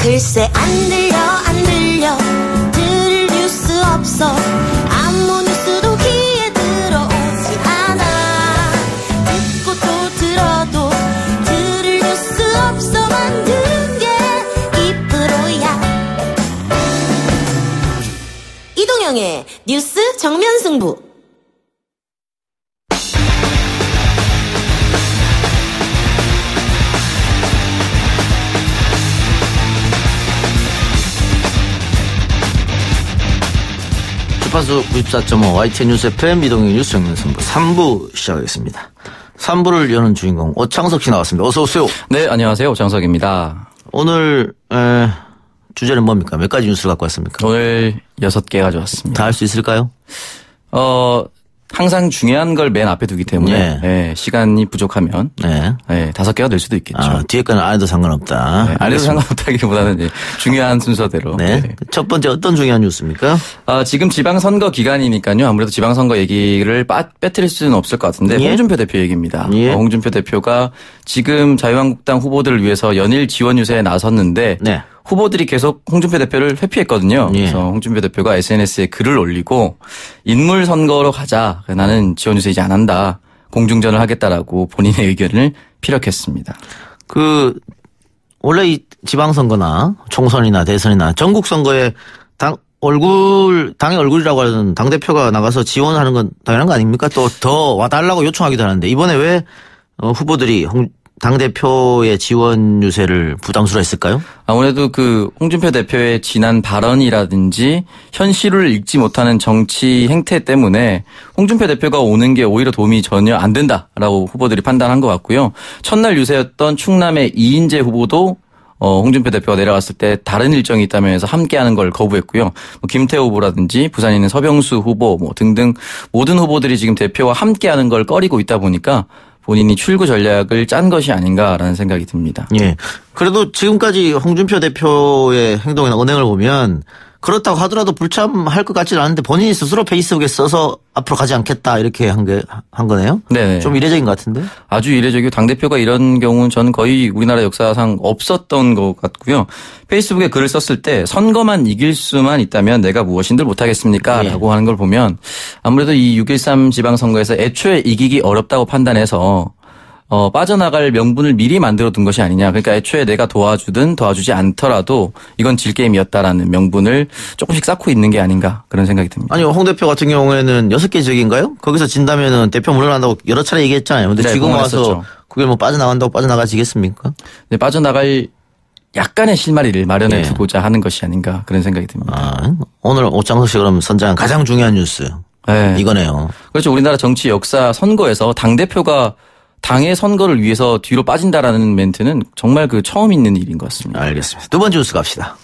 글쎄 안 들려 들을 뉴스 없어 아무 뉴스도 귀에 들어오지 않아 듣고 또 들어도 들을 뉴스 없어 만든 게 이 프로야 이동영의 뉴스 정면 승부. 주파수 94.5 YTN 뉴스 FM 이동의 뉴스 정면 승부 3부 시작하겠습니다. 3부를 여는 주인공 오창석 씨 나왔습니다. 어서 오세요. 네, 안녕하세요. 오창석입니다. 오늘 주제는 뭡니까? 몇 가지 뉴스를 갖고 왔습니까? 오늘 6개 가져왔습니다. 다 할 수 있을까요? 항상 중요한 걸 맨 앞에 두기 때문에 네, 시간이 부족하면 5개가 될 수도 있겠죠. 뒤에 거는 안 해도 상관없다. 네, 안 해도 상관없다기보다는 중요한 순서대로. 네. 첫 번째 어떤 중요한 뉴스입니까? 지금 지방선거 기간이니까요. 아무래도 지방선거 얘기를 빼뜨릴 수는 없을 것 같은데 홍준표 대표 얘기입니다. 홍준표 대표가 지금 자유한국당 후보들을 위해서 연일 지원 유세에 나섰는데 후보들이 계속 홍준표 대표를 회피했거든요. 그래서 홍준표 대표가 SNS에 글을 올리고 인물 선거로 가자. 나는 지원 유세 이제 안 한다. 공중전을 하겠다라고 본인의 의견을 피력했습니다. 원래 이 지방선거나 총선이나 대선이나 전국 선거에 당의 얼굴이라고 하는 당대표가 나가서 지원하는 건 당연한 거 아닙니까? 또 더 와달라고 요청하기도 하는데 이번에 왜 후보들이 당대표의 지원 유세를 부담스러워했을까요? 아무래도 홍준표 대표의 지난 발언이라든지 현실을 읽지 못하는 정치 행태 때문에 홍준표 대표가 오는 게 오히려 도움이 전혀 안 된다라고 후보들이 판단한 것 같고요. 첫날 유세였던 충남의 이인재 후보도 홍준표 대표가 내려갔을 때 다른 일정이 있다면서 함께하는 걸 거부했고요. 김태호 후보라든지 부산에 있는 서병수 후보 등등 모든 후보들이 지금 대표와 함께하는 걸 꺼리고 있다 보니까 본인이 출구 전략을 짠 것이 아닌가라는 생각이 듭니다. 예. 그래도 지금까지 홍준표 대표의 행동이나 언행을 보면 그렇다고 하더라도 불참할 것 같지는 않은데 본인이 스스로 페이스북에 써서 앞으로 가지 않겠다 이렇게 한 거네요? 네. 좀 이례적인 것 같은데? 아주 이례적이고 당대표가 이런 경우는 저는 거의 우리나라 역사상 없었던 것 같고요. 페이스북에 글을 썼을 때 선거만 이길 수만 있다면 내가 무엇인들 못하겠습니까? 라고 하는 걸 보면 아무래도 이 6.13 지방선거에서 애초에 이기기 어렵다고 판단해서 빠져나갈 명분을 미리 만들어 둔 것이 아니냐. 그러니까 애초에 내가 도와주든 도와주지 않더라도 이건 질 게임이었다라는 명분을 조금씩 쌓고 있는 게 아닌가 그런 생각이 듭니다. 아니요. 홍 대표 같은 경우에는 6개 지역인가요? 거기서 진다면은 대표 물러난다고 여러 차례 얘기했잖아요. 근데 지금 와서 그게 빠져나간다고 빠져나가지겠습니까? 네, 빠져나갈 약간의 실마리를 마련해 두고자 하는 것이 아닌가 그런 생각이 듭니다. 오늘 오창석 씨 그럼 선정한 가장 중요한 뉴스. 이거네요. 그렇죠. 우리나라 정치 역사 선거에서 당대표가 당의 선거를 위해서 뒤로 빠진다라는 멘트는 정말 처음 있는 일인 것 같습니다. 알겠습니다. 두 번째 뉴스 갑시다.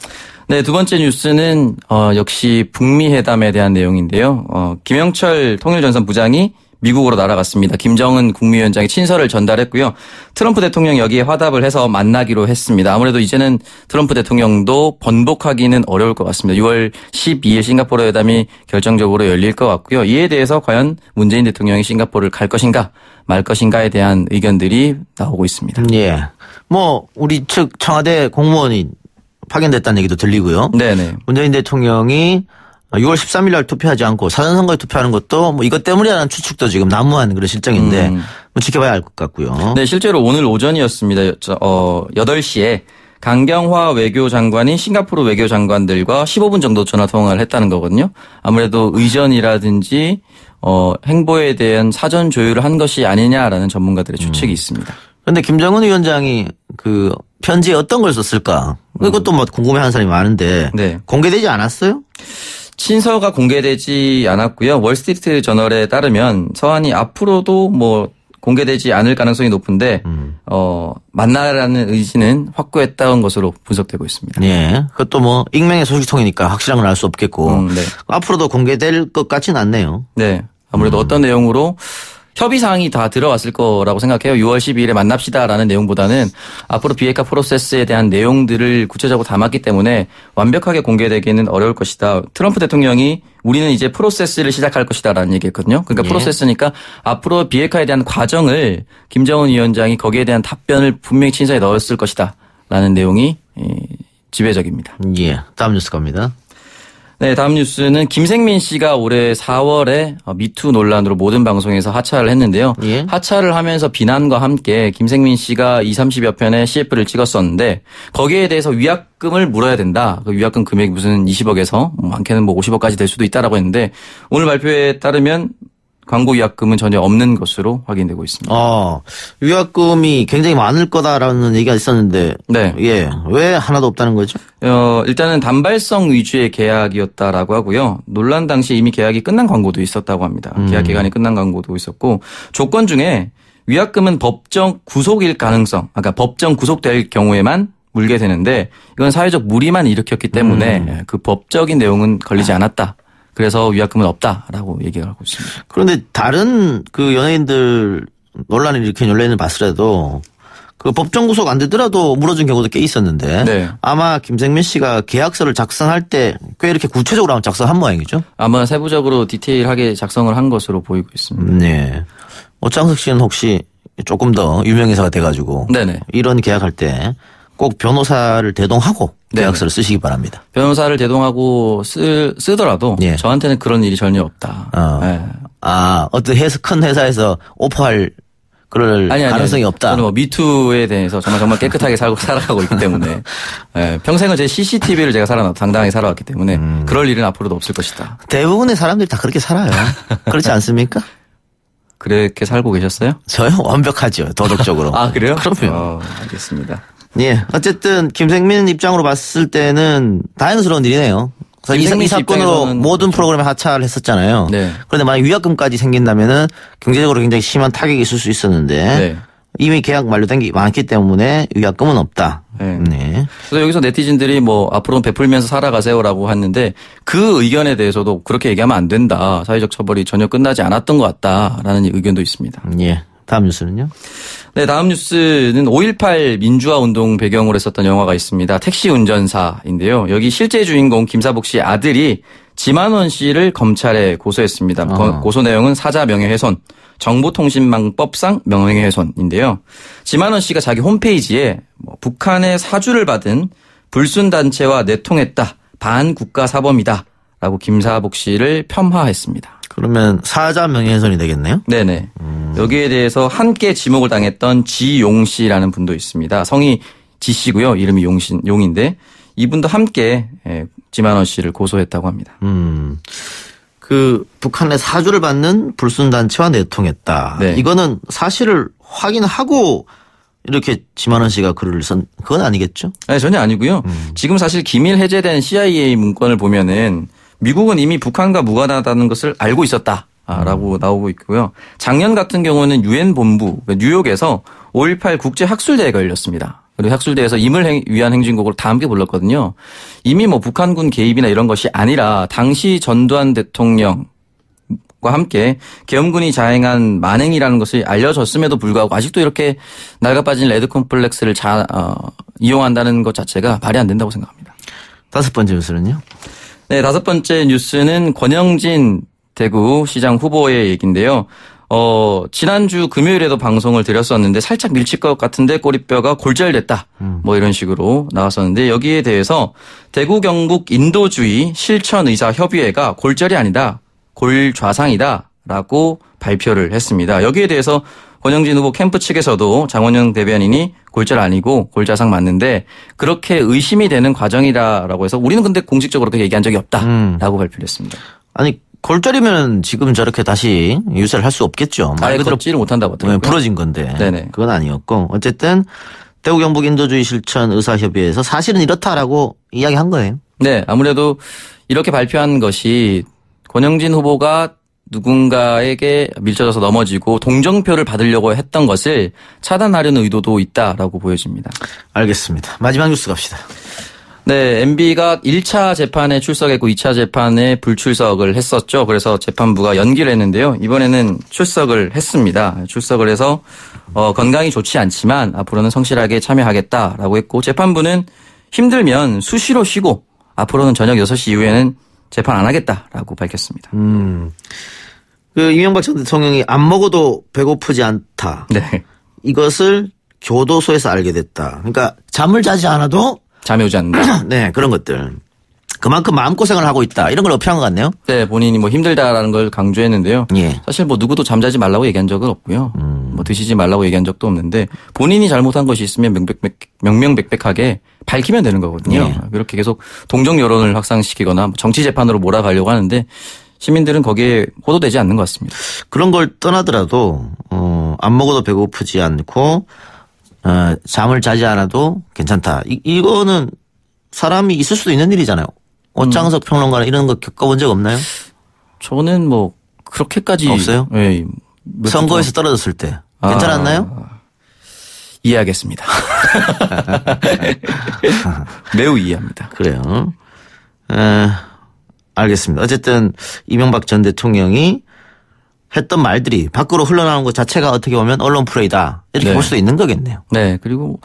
네, 두 번째 뉴스는 역시 북미 회담에 대한 내용인데요. 김영철 통일전선 부장이 미국으로 날아갔습니다. 김정은 국무위원장이 친서를 전달했고요. 트럼프 대통령 여기에 화답을 해서 만나기로 했습니다. 아무래도 이제는 트럼프 대통령도 번복하기는 어려울 것 같습니다. 6월 12일 싱가포르 회담이 결정적으로 열릴 것 같고요. 이에 대해서 과연 문재인 대통령이 싱가포르를 갈 것인가 말 것인가에 대한 의견들이 나오고 있습니다. 예. 우리 측 청와대 공무원이 파견됐다는 얘기도 들리고요. 네네. 문재인 대통령이 6월 13일 날 투표하지 않고 사전선거에 투표하는 것도 이것 때문이라는 추측도 지금 난무한 그런 실정인데 지켜봐야 할 것 같고요. 네, 실제로 오늘 오전이었습니다. 8시에 강경화 외교장관이 싱가포르 외교장관들과 15분 정도 전화통화를 했다는 거거든요. 아무래도 의전이라든지 행보에 대한 사전 조율을 한 것이 아니냐라는 전문가들의 추측이 있습니다. 그런데 김정은 위원장이 편지에 어떤 걸 썼을까? 이것도 궁금해하는 사람이 많은데 공개되지 않았어요? 친서가 공개되지 않았고요. 월스트리트 저널에 따르면 서한이 앞으로도 공개되지 않을 가능성이 높은데 만나라는 의지는 확고했다는 것으로 분석되고 있습니다. 예, 그것도 익명의 소식통이니까 확실한 건 알 수 없겠고 앞으로도 공개될 것 같지는 않네요. 네, 아무래도 어떤 내용으로 협의사항이 다 들어왔을 거라고 생각해요. 6월 12일에 만납시다라는 내용보다는 앞으로 비핵화 프로세스에 대한 내용들을 구체적으로 담았기 때문에 완벽하게 공개되기는 어려울 것이다. 트럼프 대통령이 우리는 이제 프로세스를 시작할 것이다라는 얘기했거든요. 그러니까 프로세스니까 앞으로 비핵화에 대한 과정을 김정은 위원장이 거기에 대한 답변을 분명히 친서에 넣었을 것이다라는 내용이 지배적입니다. 예. 다음 뉴스 갑니다. 네, 다음 뉴스는 김생민 씨가 올해 4월에 미투 논란으로 모든 방송에서 하차를 했는데요. 예. 하차를 하면서 비난과 함께 김생민 씨가 20-30여 편의 CF를 찍었었는데 거기에 대해서 위약금을 물어야 된다. 그 위약금 금액이 무슨 20억에서 많게는 50억까지 될 수도 있다라고 했는데 오늘 발표에 따르면 광고 위약금은 전혀 없는 것으로 확인되고 있습니다. 위약금이 굉장히 많을 거다라는 얘기가 있었는데, 네. 예, 왜 하나도 없다는 거죠? 일단은 단발성 위주의 계약이었다라고 하고요. 논란 당시 이미 계약이 끝난 광고도 있었다고 합니다. 계약 기간이 끝난 광고도 있었고 조건 중에 위약금은 법정 구속일 가능성, 그러니까 법정 구속될 경우에만 물게 되는데 이건 사회적 무리만 일으켰기 때문에 그 법적인 내용은 걸리지 않았다. 그래서 위약금은 없다라고 얘기하고 있습니다. 그런데 다른 그 연예인들 논란을 일으킨 연예인을 봤으라도 그 법정 구속 안 되더라도 물어준 경우도 꽤 있었는데 네. 아마 김생민 씨가 계약서를 작성할 때 꽤 이렇게 구체적으로 한번 작성한 모양이죠? 아마 세부적으로 디테일하게 작성을 한 것으로 보이고 있습니다. 네. 오창석 씨는 혹시 조금 더 유명인사가 돼가지고 네네. 이런 계약할 때 꼭 변호사를 대동하고 계약서를 쓰시기 바랍니다. 변호사를 대동하고 쓰더라도 예. 저한테는 그런 일이 전혀 없다. 네. 어떤 큰 회사에서 오퍼할 그럴 가능성이 없다. 저는 미투에 대해서 정말 깨끗하게 살아가고 있기 때문에 평생을 제 CCTV를 제가 당당하게 살아왔기 때문에 그럴 일은 앞으로도 없을 것이다. 대부분의 사람들이 다 그렇게 살아요. 그렇지 않습니까? 그렇게 살고 계셨어요? 저요? 완벽하죠. 도덕적으로. 아, 그래요? 그럼요. 알겠습니다. 예. 어쨌든 김생민 입장으로 봤을 때는 다행스러운 일이네요. 이 사건으로 모든 프로그램에 하차를 했었잖아요. 네. 그런데 만약 위약금까지 생긴다면은 경제적으로 굉장히 심한 타격이 있을 수 있었는데 네. 이미 계약 만료된 게 많기 때문에 위약금은 없다. 네. 그래서 여기서 네티즌들이 앞으로는 베풀면서 살아가세요라고 했는데 그 의견에 대해서도 그렇게 얘기하면 안 된다. 사회적 처벌이 전혀 끝나지 않았던 것 같다라는 의견도 있습니다. 예. 다음 뉴스는요? 네, 다음 뉴스는 5.18 민주화 운동 배경으로 했었던 영화가 있습니다. 택시 운전사인데요. 여기 실제 주인공 김사복 씨 아들이 지만원 씨를 검찰에 고소했습니다. 고소 내용은 사자 명예훼손, 정보통신망법상 명예훼손인데요. 지만원 씨가 자기 홈페이지에 북한의 사주를 받은 불순단체와 내통했다. 반국가 사범이다. 라고 김사복 씨를 폄하했습니다. 그러면 사자 명예훼손이 되겠네요? 네네. 여기에 대해서 함께 지목을 당했던 지용 씨라는 분도 있습니다. 성이 지 씨고요. 이름이 용인데 이분도 함께 지만원 씨를 고소했다고 합니다. 그 북한의 사주를 받는 불순단체와 내통했다. 네. 이거는 사실을 확인하고 이렇게 지만원 씨가 글을 쓴 그건 아니겠죠? 네, 전혀 아니고요. 지금 사실 기밀 해제된 CIA 문건을 보면은 미국은 이미 북한과 무관하다는 것을 알고 있었다라고 나오고 있고요. 작년 같은 경우는 유엔 본부 뉴욕에서 5.18 국제 학술대회가 열렸습니다. 그리고 학술대회에서 임을 위한 행진곡을 다 함께 불렀거든요. 이미 북한군 개입이나 이런 것이 아니라 당시 전두환 대통령과 함께 계엄군이 자행한 만행이라는 것이 알려졌음에도 불구하고 아직도 이렇게 낡아빠진 레드 콤플렉스를 이용한다는 것 자체가 말이 안 된다고 생각합니다. 다섯 번째 뉴스는요? 네, 다섯 번째 뉴스는 권영진 대구시장 후보의 얘기인데요. 지난주 금요일에도 방송을 드렸었는데 살짝 밀칠 것 같은데 꼬리뼈가 골절됐다. 이런 식으로 나왔었는데 여기에 대해서 대구 경북 인도주의 실천의사협의회가 골절이 아니다. 골좌상이다라고 발표를 했습니다. 여기에 대해서 권영진 후보 캠프 측에서도 장원영 대변인이 골절 아니고 골좌상 맞는데 그렇게 의심이 되는 과정이다라고 해서 우리는 근데 공식적으로 그렇게 얘기한 적이 없다라고 발표를 했습니다. 아니 골절이면 지금 저렇게 다시 유세를 할 수 없겠죠. 말 그대로 걷지를 못한다고 하더라고요. 부러진 건데. 네네. 그건 아니었고 어쨌든 대구 경북 인도주의 실천 의사협의회에서 사실은 이렇다라고 이야기한 거예요. 네. 아무래도 이렇게 발표한 것이 권영진 후보가 누군가에게 밀쳐져서 넘어지고 동정표를 받으려고 했던 것을 차단하려는 의도도 있다라고 보여집니다. 알겠습니다. 마지막 뉴스 갑시다. 네, MB가 1차 재판에 출석했고 2차 재판에 불출석을 했었죠. 그래서 재판부가 연기를 했는데요. 이번에는 출석을 했습니다. 출석을 해서 건강이 좋지 않지만 앞으로는 성실하게 참여하겠다라고 했고 재판부는 힘들면 수시로 쉬고 앞으로는 저녁 6시 이후에는 재판 안 하겠다라고 밝혔습니다. 그 이명박 전 대통령이 안 먹어도 배고프지 않다. 네. 이것을 교도소에서 알게 됐다. 그러니까 잠을 자지 않아도 잠이 오지 않는다. 네, 그런 것들. 그만큼 마음고생을 하고 있다. 이런 걸 어필한 것 같네요. 네, 본인이 뭐 힘들다라는 걸 강조했는데요. 예. 사실 뭐 누구도 잠자지 말라고 얘기한 적은 없고요. 뭐 드시지 말라고 얘기한 적도 없는데 본인이 잘못한 것이 있으면 명명백백하게 밝히면 되는 거거든요. 예. 그렇게 계속 동정 여론을 확산시키거나 정치 재판으로 몰아가려고 하는데 시민들은 거기에 호도되지 않는 것 같습니다. 그런 걸 떠나더라도 안 먹어도 배고프지 않고 잠을 자지 않아도 괜찮다. 이거는 사람이 있을 수도 있는 일이잖아요. 오창석 평론가는 이런 거 겪어본 적 없나요? 저는 뭐 그렇게까지 없어요? 네. 선거에서 떨어졌을 때 괜찮았나요? 이해하겠습니다. 매우 이해합니다. 그래요. 알겠습니다. 어쨌든 이명박 전 대통령이 했던 말들이 밖으로 흘러나오는 것 자체가 어떻게 보면 언론 플레이다 이렇게 네. 볼 수도 있는 거겠네요. 네. 그리고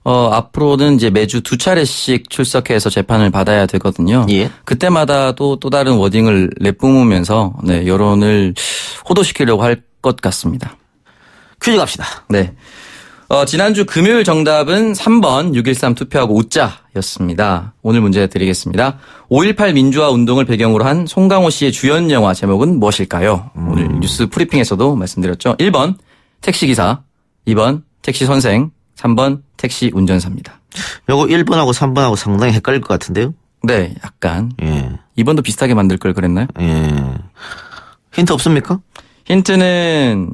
앞으로는 이제 매주 2차례씩 출석해서 재판을 받아야 되거든요. 예. 그때마다 또 다른 워딩을 내뿜으면서 네, 여론을 호도시키려고 할 것 같습니다. 퀴즈 갑시다. 네. 지난주 금요일 정답은 3번 6.13 투표하고 웃자였습니다. 오늘 문제 드리겠습니다. 5.18 민주화 운동을 배경으로 한 송강호 씨의 주연 영화 제목은 무엇일까요? 오늘 뉴스 프리핑에서도 말씀드렸죠. 1번 택시기사, 2번 택시 선생, 3번 택시 운전사입니다. 요거 1번하고 3번하고 상당히 헷갈릴 것 같은데요? 네, 약간. 예. 2번도 비슷하게 만들 걸 그랬나요? 예. 힌트 없습니까? 힌트는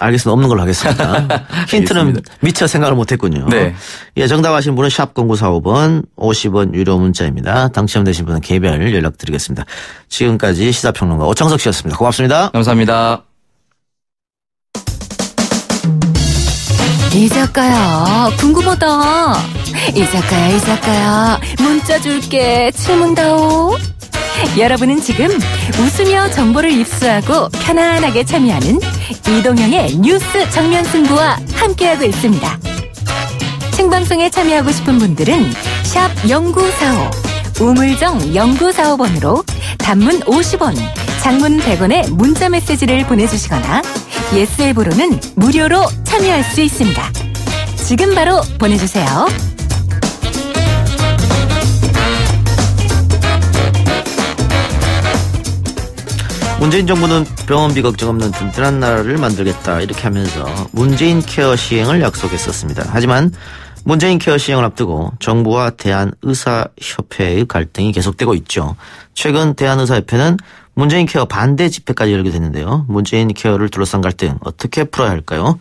알겠습니다. 없는 걸로 하겠습니다. 힌트는 알겠습니다. 미처 생각을 못했군요. 네. 예, 정답하신 분은 샵 0945번 50원 유료 문자입니다. 당첨되신 분은 개별 연락드리겠습니다. 지금까지 시사평론가 오창석 씨였습니다. 고맙습니다. 감사합니다. 이 작가야, 궁금하다. 이 작가야, 문자 줄게. 질문다오. 여러분은 지금 웃으며 정보를 입수하고 편안하게 참여하는 이동형의 뉴스 정면 승부와 함께하고 있습니다. 생방송에 참여하고 싶은 분들은 샵 0945, 우물정 0945번으로 단문 50원, 장문 100원의 문자 메시지를 보내주시거나 예스 앱으로는 무료로 참여할 수 있습니다. 지금 바로 보내주세요. 문재인 정부는 병원비 걱정 없는 든든한 나라를 만들겠다 이렇게 하면서 문재인 케어 시행을 약속했었습니다. 하지만 문재인 케어 시행을 앞두고 정부와 대한의사협회의 갈등이 계속되고 있죠. 최근 대한의사협회는 문재인 케어 반대 집회까지 열게 됐는데요. 문재인 케어를 둘러싼 갈등 어떻게 풀어야 할까요?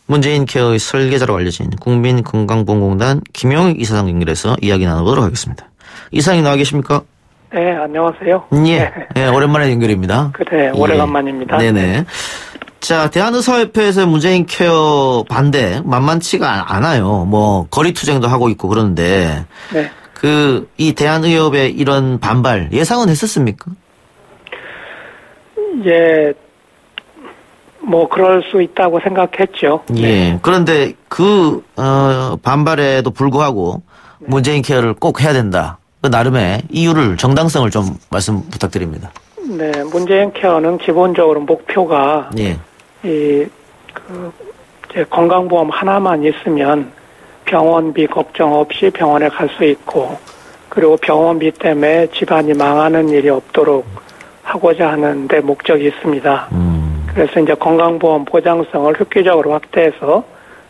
문재인 케어의 설계자로 알려진 국민건강보험공단 김용익 이사장 연결해서 이야기 나눠보도록 하겠습니다. 이사장님 나와 계십니까? 네, 안녕하세요. 예, 네, 오랜만에 연결입니다. 그래, 오래간만입니다. 네네. 자, 대한의사협회에서 문재인 케어 반대 만만치가 않아요. 뭐 거리투쟁도 하고 있고 그러는데 네. 이 대한의협의 이런 반발 예상은 했었습니까? 예, 뭐 그럴 수 있다고 생각했죠. 예. 네. 그런데 반발에도 불구하고 문재인 케어를 꼭 해야 된다. 그 나름의 이유를 정당성을 좀 말씀 부탁드립니다. 네, 문재인 케어는 기본적으로 목표가 예. 이제 건강보험 하나만 있으면 병원비 걱정 없이 병원에 갈 수 있고, 그리고 병원비 때문에 집안이 망하는 일이 없도록 하고자 하는데 목적이 있습니다. 그래서 이제 건강보험 보장성을 획기적으로 확대해서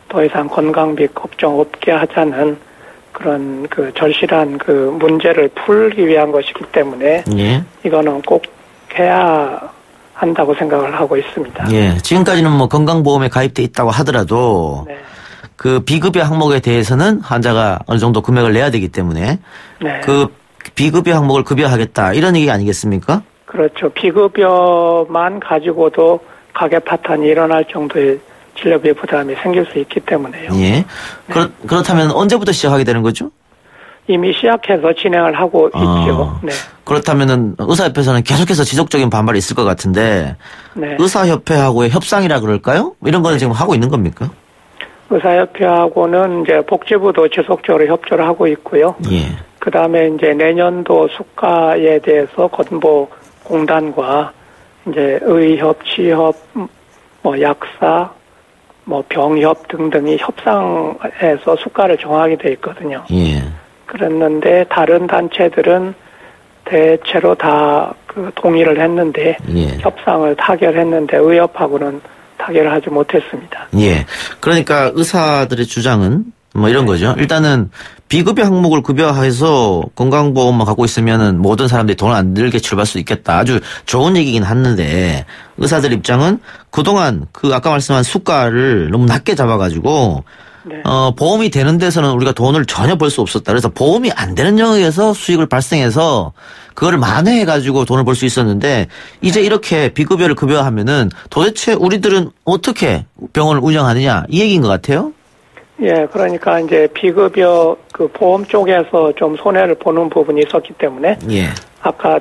더 이상 건강비 걱정 없게 하자는 그런 절실한 문제를 풀기 위한 것이기 때문에 예. 이거는 꼭 해야 한다고 생각을 하고 있습니다. 예. 지금까지는 뭐 건강보험에 가입돼 있다고 하더라도 네. 그 비급여 항목에 대해서는 환자가 어느 정도 금액을 내야 되기 때문에 네. 그 비급여 항목을 급여하겠다 이런 얘기 아니겠습니까? 그렇죠. 비급여만 가지고도 가계 파탄이 일어날 정도의 진료비 부담이 생길 수 있기 때문에요. 예. 그렇다면 언제부터 시작하게 되는 거죠? 이미 시작해서 진행을 하고 있죠. 네. 그렇다면은 의사협회에서는 계속해서 지속적인 반발이 있을 것 같은데 네. 의사협회하고의 협상이라 그럴까요? 이런 거는 지금 하고 있는 겁니까? 의사협회하고는 이제 복지부도 지속적으로 협조를 하고 있고요. 예. 그 다음에 이제 내년도 수가에 대해서 건보공단과 이제 의협, 치협, 뭐 약사, 뭐 병협 등등이 협상해서 수가를 정하게 돼 있거든요. 예. 그랬는데 다른 단체들은 대체로 다 그 동의를 했는데 예. 협상을 타결했는데 의협하고는 타결을 하지 못했습니다. 예. 그러니까 의사들의 주장은 뭐 이런 거죠. 일단은 비급여 항목을 급여해서 건강보험만 갖고 있으면은 모든 사람들이 돈을 안 들게 출발할 수 있겠다. 아주 좋은 얘기긴 하는데 의사들 입장은 그동안 그 아까 말씀한 수가를 너무 낮게 잡아가지고 네. 보험이 되는 데서는 우리가 돈을 전혀 벌 수 없었다. 그래서 보험이 안 되는 영역에서 수익을 발생해서 그거를 만회해가지고 돈을 벌 수 있었는데 이제 이렇게 비급여를 급여하면은 도대체 우리들은 어떻게 병원을 운영하느냐 이 얘기인 것 같아요. 예, 그러니까 이제 비급여 그 보험 쪽에서 좀 손해를 보는 부분이 있었기 때문에 예. 아까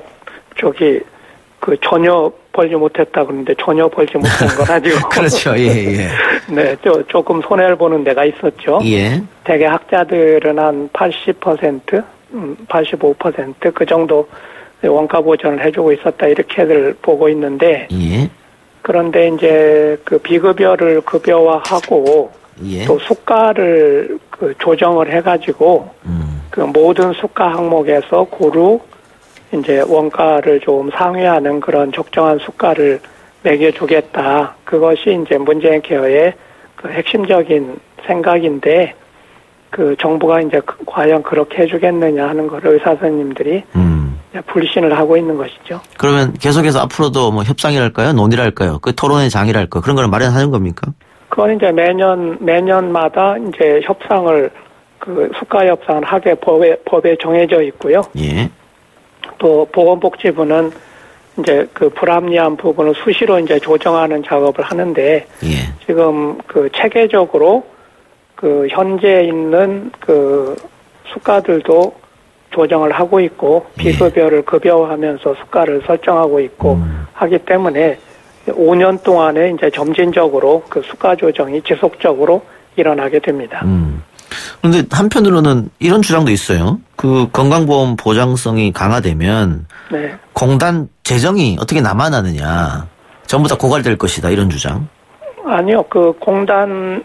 그 전혀 벌지 못했다 그러는데 전혀 벌지 못한 건 아니고 그렇죠. 예, 예. 네, 조금 손해를 보는 데가 있었죠. 예. 대개 학자들은 한 80%, 85% 그 정도 원가 보전을 해주고 있었다 이렇게들 보고 있는데 예. 그런데 이제 그 비급여를 급여화하고 예. 또 수가를 그 조정을 해가지고 그 모든 수가 항목에서 고루 이제 원가를 좀 상회하는 그런 적정한 수가를 매겨주겠다. 그것이 이제 문재인 케어의 그 핵심적인 생각인데 그 정부가 이제 과연 그렇게 해주겠느냐 하는 걸 의사 선생님들이 불신을 하고 있는 것이죠. 그러면 계속해서 앞으로도 뭐 협상이랄까요, 논의랄까요, 그 토론의 장이랄까요, 그런 걸 마련하는 겁니까? 그건 이제 매년마다 이제 협상을 그 수가 협상을 하게 법에 정해져 있고요. 예. 또 보건복지부는 이제 그 불합리한 부분을 수시로 이제 조정하는 작업을 하는데 예. 지금 그 체계적으로 그 현재 있는 그 수가들도 조정을 하고 있고 비급여를 급여하면서 수가를 설정하고 있고 하기 때문에 5년 동안에 이제 점진적으로 그 수가 조정이 지속적으로 일어나게 됩니다. 그런데 한편으로는 이런 주장도 있어요. 그 건강보험 보장성이 강화되면 네. 공단 재정이 어떻게 남아나느냐. 전부 다 고갈될 것이다. 이런 주장. 아니요. 그 공단에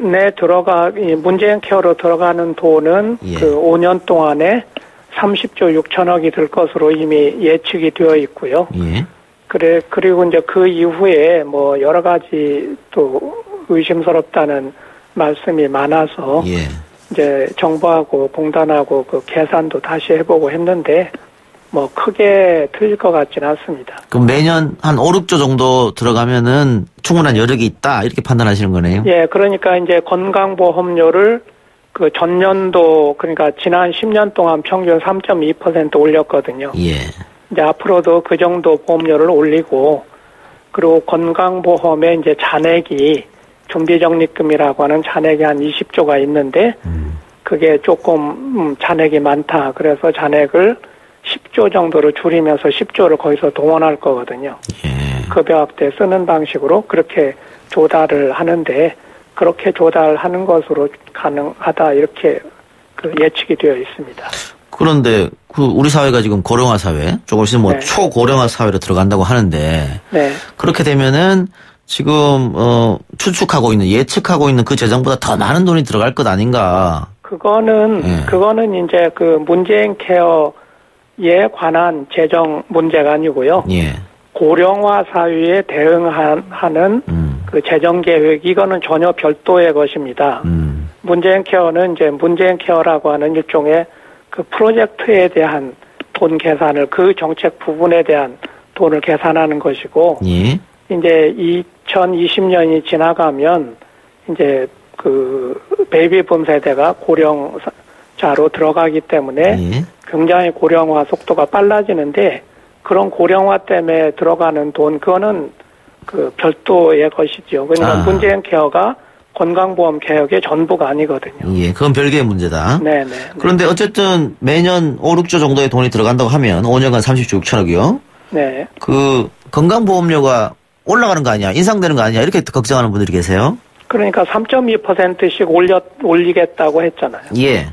문재인 케어로 들어가는 돈은 예. 그 5년 동안에 30조 6천억이 들 것으로 이미 예측이 되어 있고요. 예. 그리고 이제 그 이후에 뭐 여러 가지 또 의심스럽다는 말씀이 많아서 예. 이제 정부하고 공단하고 그 계산도 다시 해보고 했는데 뭐 크게 틀릴 것 같지는 않습니다. 그럼 매년 한 5, 6조 정도 들어가면은 충분한 여력이 있다 이렇게 판단하시는 거네요. 예, 그러니까 이제 건강보험료를 그 전년도 그러니까 지난 10년 동안 평균 3.2% 올렸거든요. 예. 이제 앞으로도 그 정도 보험료를 올리고 그리고 건강보험에 이제 잔액이 준비적립금이라고 하는 잔액이 한 20조가 있는데 그게 조금 잔액이 많다. 그래서 잔액을 10조 정도로 줄이면서 10조를 거기서 동원할 거거든요. 예. 급여 확대 쓰는 방식으로 그렇게 조달을 하는데 그렇게 조달하는 것으로 가능하다 이렇게 그 예측이 되어 있습니다. 그런데 그 우리 사회가 지금 고령화 사회, 조금씩 뭐 네. 초고령화 사회로 들어간다고 하는데 네. 그렇게 되면은 지금 추측하고 있는 예측하고 있는 그 재정보다 더 많은 돈이 들어갈 것 아닌가? 그거는 이제 그 문재인 케어에 관한 재정 문제가 아니고요. 예. 고령화 사회에 대응하는 그 재정 계획 이거는 전혀 별도의 것입니다. 문재인 케어는 이제 문재인 케어라고 하는 일종의 그 프로젝트에 대한 돈 계산을 그 정책 부분에 대한 돈을 계산하는 것이고 예. 이제 2020년이 지나가면 이제 그 베이비붐 세대가 고령자로 들어가기 때문에 예. 굉장히 고령화 속도가 빨라지는데 그런 고령화 때문에 들어가는 돈 그거는 그 별도의 것이죠. 그러니까 문재인 케어가 건강보험 개혁의 전부가 아니거든요. 예, 그건 별개의 문제다. 네네. 그런데 어쨌든 매년 5, 6조 정도의 돈이 들어간다고 하면 5년간 30조 6천억이요. 네. 그 건강보험료가 올라가는 거 아니야, 인상되는 거 아니야 이렇게 걱정하는 분들이 계세요. 그러니까 3.2%씩 올리겠다고 했잖아요. 예.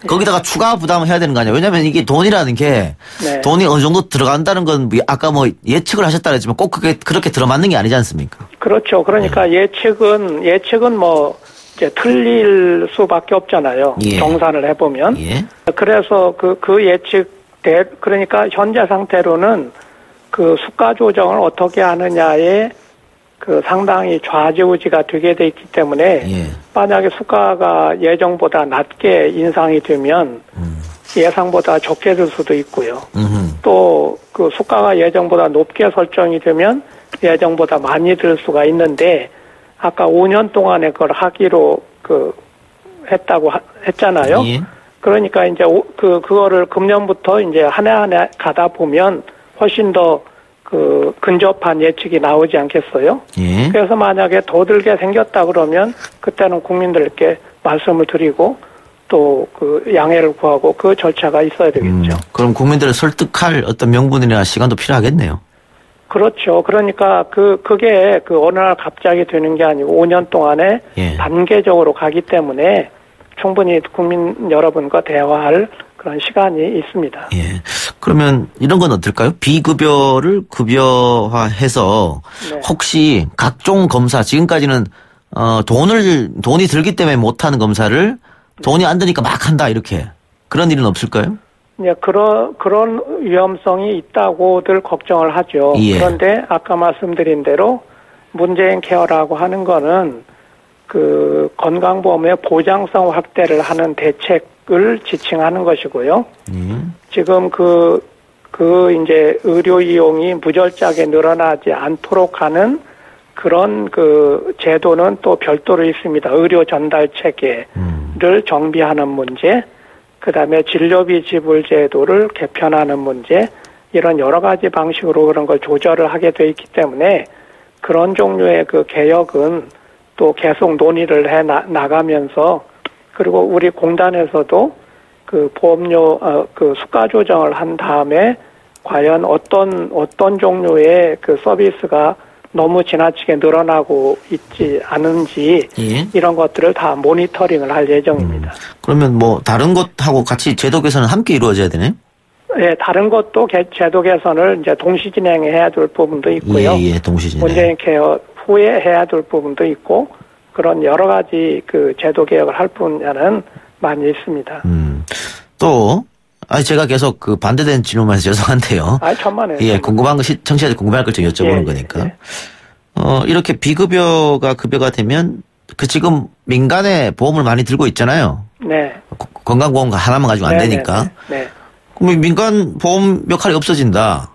거기다가 추가 부담을 해야 되는 거 아니야. 왜냐하면 이게 돈이라는 게 네. 돈이 어느 정도 들어간다는 건 아까 뭐 예측을 하셨다 그랬지만 꼭 그렇게 들어맞는 게 아니지 않습니까? 그렇죠. 그러니까 예측은 뭐 이제 틀릴 수밖에 없잖아요. 예. 정산을 해보면. 예. 그래서 그 그러니까 현재 상태로는 그 수가 조정을 어떻게 하느냐에 그 상당히 좌지우지가 되게 돼 있기 때문에 예. 만약에 수가가 예정보다 낮게 인상이 되면 예상보다 적게 들 수도 있고요. 또 그 수가가 예정보다 높게 설정이 되면 예정보다 많이 들 수가 있는데 아까 5년 동안에 그걸 하기로 했다고 했잖아요. 예. 그러니까 이제 그거를 금년부터 이제 한 해 가다 보면 훨씬 더 근접한 예측이 나오지 않겠어요? 예. 그래서 만약에 더 들게 생겼다 그러면 그때는 국민들께 말씀을 드리고 또 양해를 구하고 그 절차가 있어야 되겠죠. 그럼 국민들을 설득할 어떤 명분이나 시간도 필요하겠네요. 그렇죠. 그러니까 그게 어느 날 갑자기 되는 게 아니고 5년 동안에 예. 단계적으로 가기 때문에 충분히 국민 여러분과 대화할 그런 시간이 있습니다. 예. 그러면 이런 건 어떨까요? 비급여를 급여화해서 네. 혹시 각종 검사 지금까지는 돈이 들기 때문에 못하는 검사를 돈이 안 드니까 막 한다 이렇게 그런 일은 없을까요? 네, 그런 위험성이 있다고들 걱정을 하죠. 예. 그런데 아까 말씀드린 대로 문재인 케어라고 하는 거는 건강보험의 보장성 확대를 하는 대책을 지칭하는 것이고요. 지금 이제 의료 이용이 무절작에 늘어나지 않도록 하는 그런 제도는 또 별도로 있습니다. 의료 전달 체계를 정비하는 문제, 그 다음에 진료비 지불 제도를 개편하는 문제, 이런 여러 가지 방식으로 그런 걸 조절을 하게 돼 있기 때문에 그런 종류의 개혁은 또 계속 논의를 해 나가면서 그리고 우리 공단에서도 보험료, 수가 조정을 한 다음에 과연 어떤 종류의 서비스가 너무 지나치게 늘어나고 있지 않은지 예. 이런 것들을 다 모니터링을 할 예정입니다. 그러면 다른 것하고 같이 제도 개선은 함께 이루어져야 되나요? 네, 다른 것도 제도 개선을 이제 동시 진행해야 될 부분도 있고요. 예, 동시 진행. 문재인 케어 후에 해야 될 부분도 있고 그런 여러 가지 제도 개혁을 할 분야는 많이 있습니다. 또 제가 계속 반대되는 질문만 해서 죄송한데요. 천만에요. 예, 궁금한 것이 청취자들이 궁금할 걸 좀 여쭤보는 예, 거니까. 예. 이렇게 비급여가 급여가 되면 지금 민간에 보험을 많이 들고 있잖아요. 네. 건강보험 하나만 가지고 안 되니까. 네. 그럼 민간 보험 역할이 없어진다.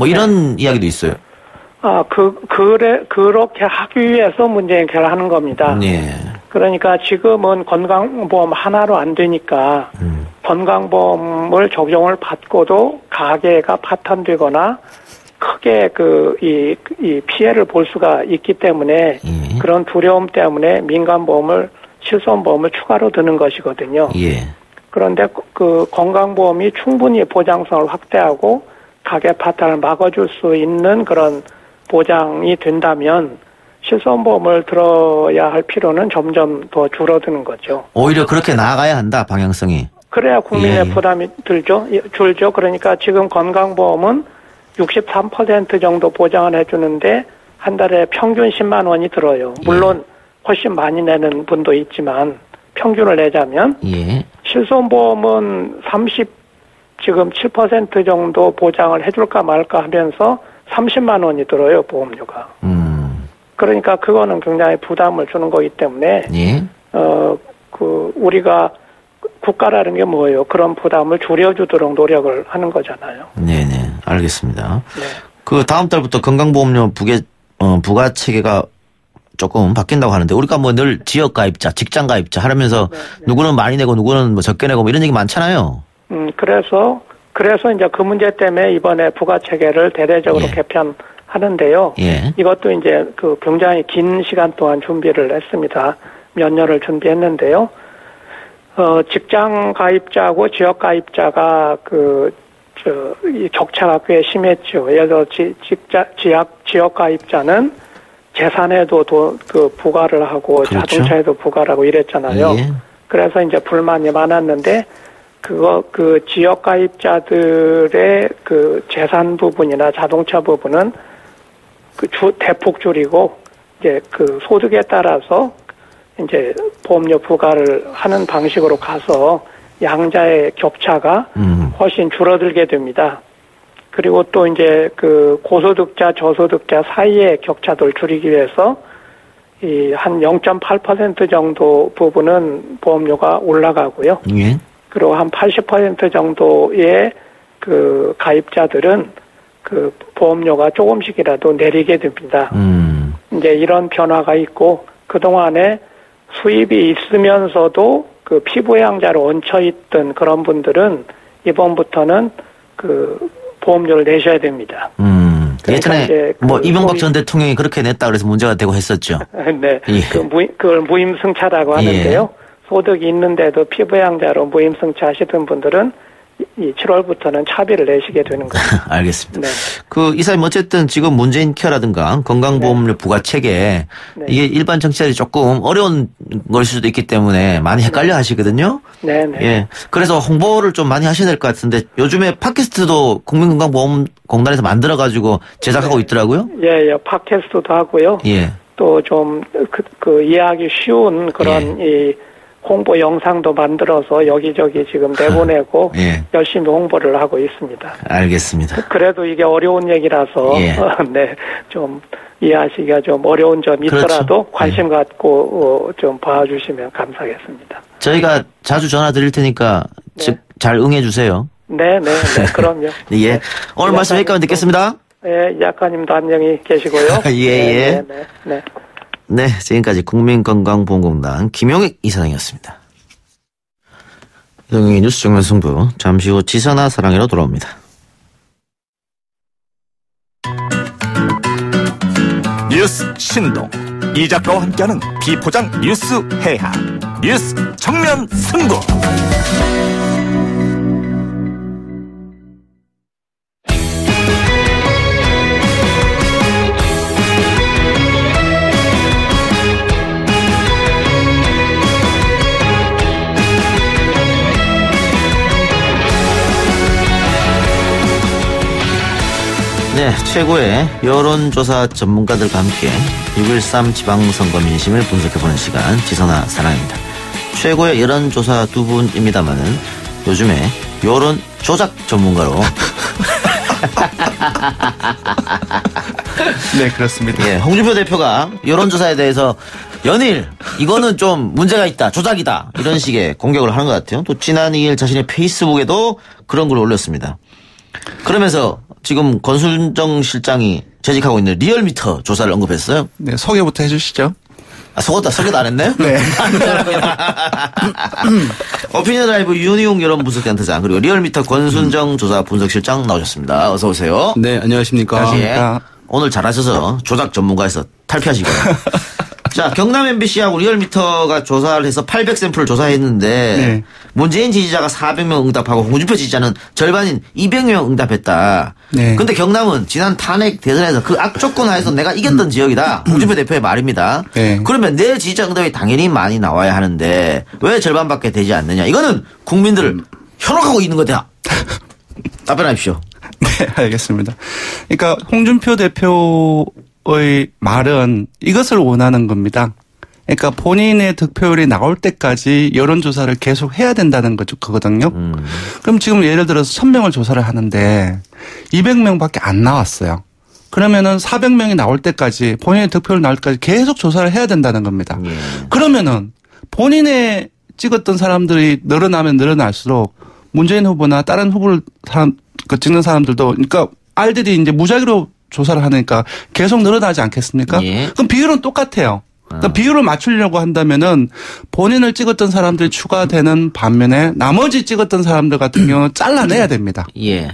이런 이야기도 있어요. 그렇게 하기 위해서 문재인 케어를 하는 겁니다. 예. 그러니까 지금은 건강보험 하나로 안 되니까 건강보험을 적용을 받고도 가게가 파탄되거나 크게 이 피해를 볼 수가 있기 때문에 그런 두려움 때문에 민간보험을 실손보험을 추가로 드는 것이거든요. 예. 그런데 건강보험이 충분히 보장성을 확대하고 가계 파탄을 막아줄 수 있는 그런 보장이 된다면 실손보험을 들어야 할 필요는 점점 더 줄어드는 거죠. 오히려 그렇게 나아가야 한다, 방향성이. 그래야 국민의 부담이 줄죠. 그러니까 지금 건강보험은 63% 정도 보장을 해주는데 한 달에 평균 10만 원이 들어요. 물론 훨씬 많이 내는 분도 있지만 평균을 내자면 실손보험은 지금 7% 정도 보장을 해줄까 말까 하면서 30만 원이 들어요, 보험료가. 그러니까 그거는 굉장히 부담을 주는 거기 때문에 우리가 국가라는 게 뭐예요? 그런 부담을 줄여주도록 노력을 하는 거잖아요. 네네, 알겠습니다. 네. 다음 달부터 건강보험료 부과 체계가 조금 바뀐다고 하는데 우리가 늘 지역가입자, 직장가입자 하면서 누구는 많이 내고 누구는 적게 내고 이런 얘기 많잖아요. 그래서 이제 그 문제 때문에 이번에 부가체계를 대대적으로 개편하는데요. 이것도 이제 굉장히 긴 시간 동안 준비를 했습니다. 몇 년을 준비했는데요. 직장 가입자하고 지역 가입자가 이 격차가 꽤 심했죠. 예를 들어 지역 가입자는 재산에도 부과를 하고 그렇죠. 자동차에도 부과를 하고 이랬잖아요. 그래서 이제 불만이 많았는데 지역 가입자들의 재산 부분이나 자동차 부분은 대폭 줄이고 이제 소득에 따라서 이제 보험료 부과를 하는 방식으로 가서 양자의 격차가 훨씬 줄어들게 됩니다. 그리고 또 이제 그 고소득자, 저소득자 사이의 격차를 줄이기 위해서 이 한 0.8% 정도 부분은 보험료가 올라가고요. 예. 그리고 한 80% 정도의 그 가입자들은 그 보험료가 조금씩이라도 내리게 됩니다. 이제 이런 변화가 있고 그동안에 수입이 있으면서도 그 피부양자로 얹혀있던 그런 분들은 이번부터는 그 보험료를 내셔야 됩니다. 예전에 뭐 이명박 전 대통령이 그렇게 냈다 그래서 문제가 되고 했었죠. 네, 예. 그걸 무임승차라고 하는데요. 소득이 있는데도 피부양자로 무임승차 하시던 분들은 이 7월부터는 차비를 내시게 되는 거죠. 알겠습니다. 네. 그 이사님 어쨌든 지금 문재인 케어라든가 건강보험료 부과 체계 이게 일반 정치자들이 조금 어려운 걸 수도 있기 때문에 많이 헷갈려 하시거든요. 네네. 예. 그래서 홍보를 좀 많이 하셔야 될 것 같은데 요즘에 팟캐스트도 국민건강보험공단에서 만들어가지고 제작하고 있더라고요. 예, 팟캐스트도 하고요. 예. 또 좀 그 이해하기 쉬운 그런 이 홍보 영상도 만들어서 여기저기 지금 내보내고 예. 열심히 홍보를 하고 있습니다. 알겠습니다. 그래도 이게 어려운 얘기라서 예. 네, 좀 이해하시기가 좀 어려운 점이 있더라도 그렇죠. 관심 갖고 좀 봐주시면 감사하겠습니다. 저희가 자주 전화 드릴 테니까 잘 응해 주세요. 네, 그럼요. 예. 오늘 말씀 여기까지 듣겠습니다. 네, 작가님도 안녕히 계시고요. 예. 네. 네, 지금까지 국민건강보험공단 김용익 이사장이었습니다. 이동영의 뉴스 정면 승부, 잠시 후 지선아 사랑해로 돌아옵니다. 뉴스 신동, 이 작가와 함께하는 비포장 뉴스 해학, 뉴스 정면 승부. 네, 최고의 여론조사 전문가들과 함께 6.13 지방선거 민심을 분석해보는 시간 지선아 사랑입니다. 최고의 여론조사 두 분입니다만은 요즘에 여론 조작 전문가로 네, 그렇습니다. 예, 홍준표 대표가 여론조사에 대해서 연일 이거는 좀 문제가 있다, 조작이다 이런 식의 공격을 하는 것 같아요. 또 지난 2일 자신의 페이스북에도 그런 글을 올렸습니다. 그러면서 지금 권순정 실장이 재직하고 있는 리얼미터 조사를 언급했어요. 네, 소개부터 해주시죠. 소개도 안 했나요? 네. 오피니언 라이브 윤희용 여론분석센터장 그리고 리얼미터 권순정 조사 분석실장 나오셨습니다. 어서 오세요. 네, 안녕하십니까. 예, 오늘 잘하셔서 조작 전문가에서 탈피하시고요. 자, 경남 MBC하고 리얼미터가 조사를 해서 800샘플을 조사했는데 네. 문재인 지지자가 400명 응답하고 홍준표 지지자는 절반인 200명 응답했다. 네. 근데 경남은 지난 탄핵 대선에서 그 악조건 하에서 내가 이겼던 지역이다. 홍준표 대표의 말입니다. 네. 그러면 내 지지자 응답이 당연히 많이 나와야 하는데 왜 절반밖에 되지 않느냐. 이거는 국민들을 현혹하고 있는 거다. 답변하십시오. 네, 알겠습니다. 그러니까 홍준표 대표의 말은 이것을 원하는 겁니다. 그러니까 본인의 득표율이 나올 때까지 여론조사를 계속 해야 된다는 거거든요. 그럼 지금 예를 들어서 1000명을 조사를 하는데 200명밖에 안 나왔어요. 그러면은 400명이 나올 때까지 본인의 득표율 나올 때까지 계속 조사를 해야 된다는 겁니다. 그러면은 본인의 찍었던 사람들이 늘어나면 늘어날수록 문재인 후보나 다른 후보를 찍는 사람들도 그러니까 알들이 이제 무작위로 조사를 하니까 계속 늘어나지 않겠습니까? 예. 그럼 비율은 똑같아요. 그러니까 비율을 맞추려고 한다면은 본인을 찍었던 사람들이 추가되는 반면에 나머지 찍었던 사람들 같은 경우는 잘라내야 됩니다. 예.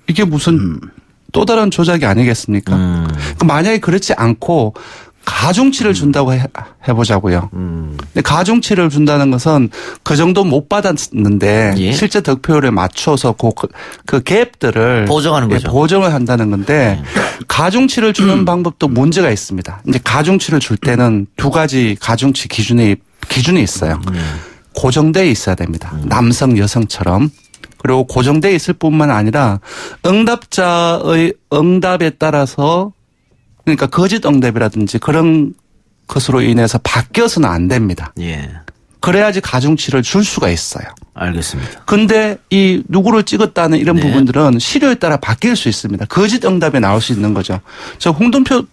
이게 무슨 또 다른 조작이 아니겠습니까? 그러니까 만약에 그렇지 않고 가중치를 준다고 해보자고요. 근데 가중치를 준다는 것은 그 정도 못 받았는데 예. 실제 득표율에 맞춰서 그 갭들을 보정하는 거죠. 보정을 한다는 건데 가중치를 주는 방법도 문제가 있습니다. 이제 가중치를 줄 때는 두 가지 가중치 기준이 있어요. 고정돼 있어야 됩니다. 남성, 여성처럼. 그리고 고정돼 있을 뿐만 아니라 응답자의 응답에 따라서 그러니까 거짓 응답이라든지 그런 것으로 인해서 바뀌어서는 안 됩니다. 예. 그래야지 가중치를 줄 수가 있어요. 알겠습니다. 근데 이 누구를 찍었다는 이런 네. 부분들은 실효에 따라 바뀔 수 있습니다. 거짓 응답이 나올 수 있는 거죠. 저 홍준표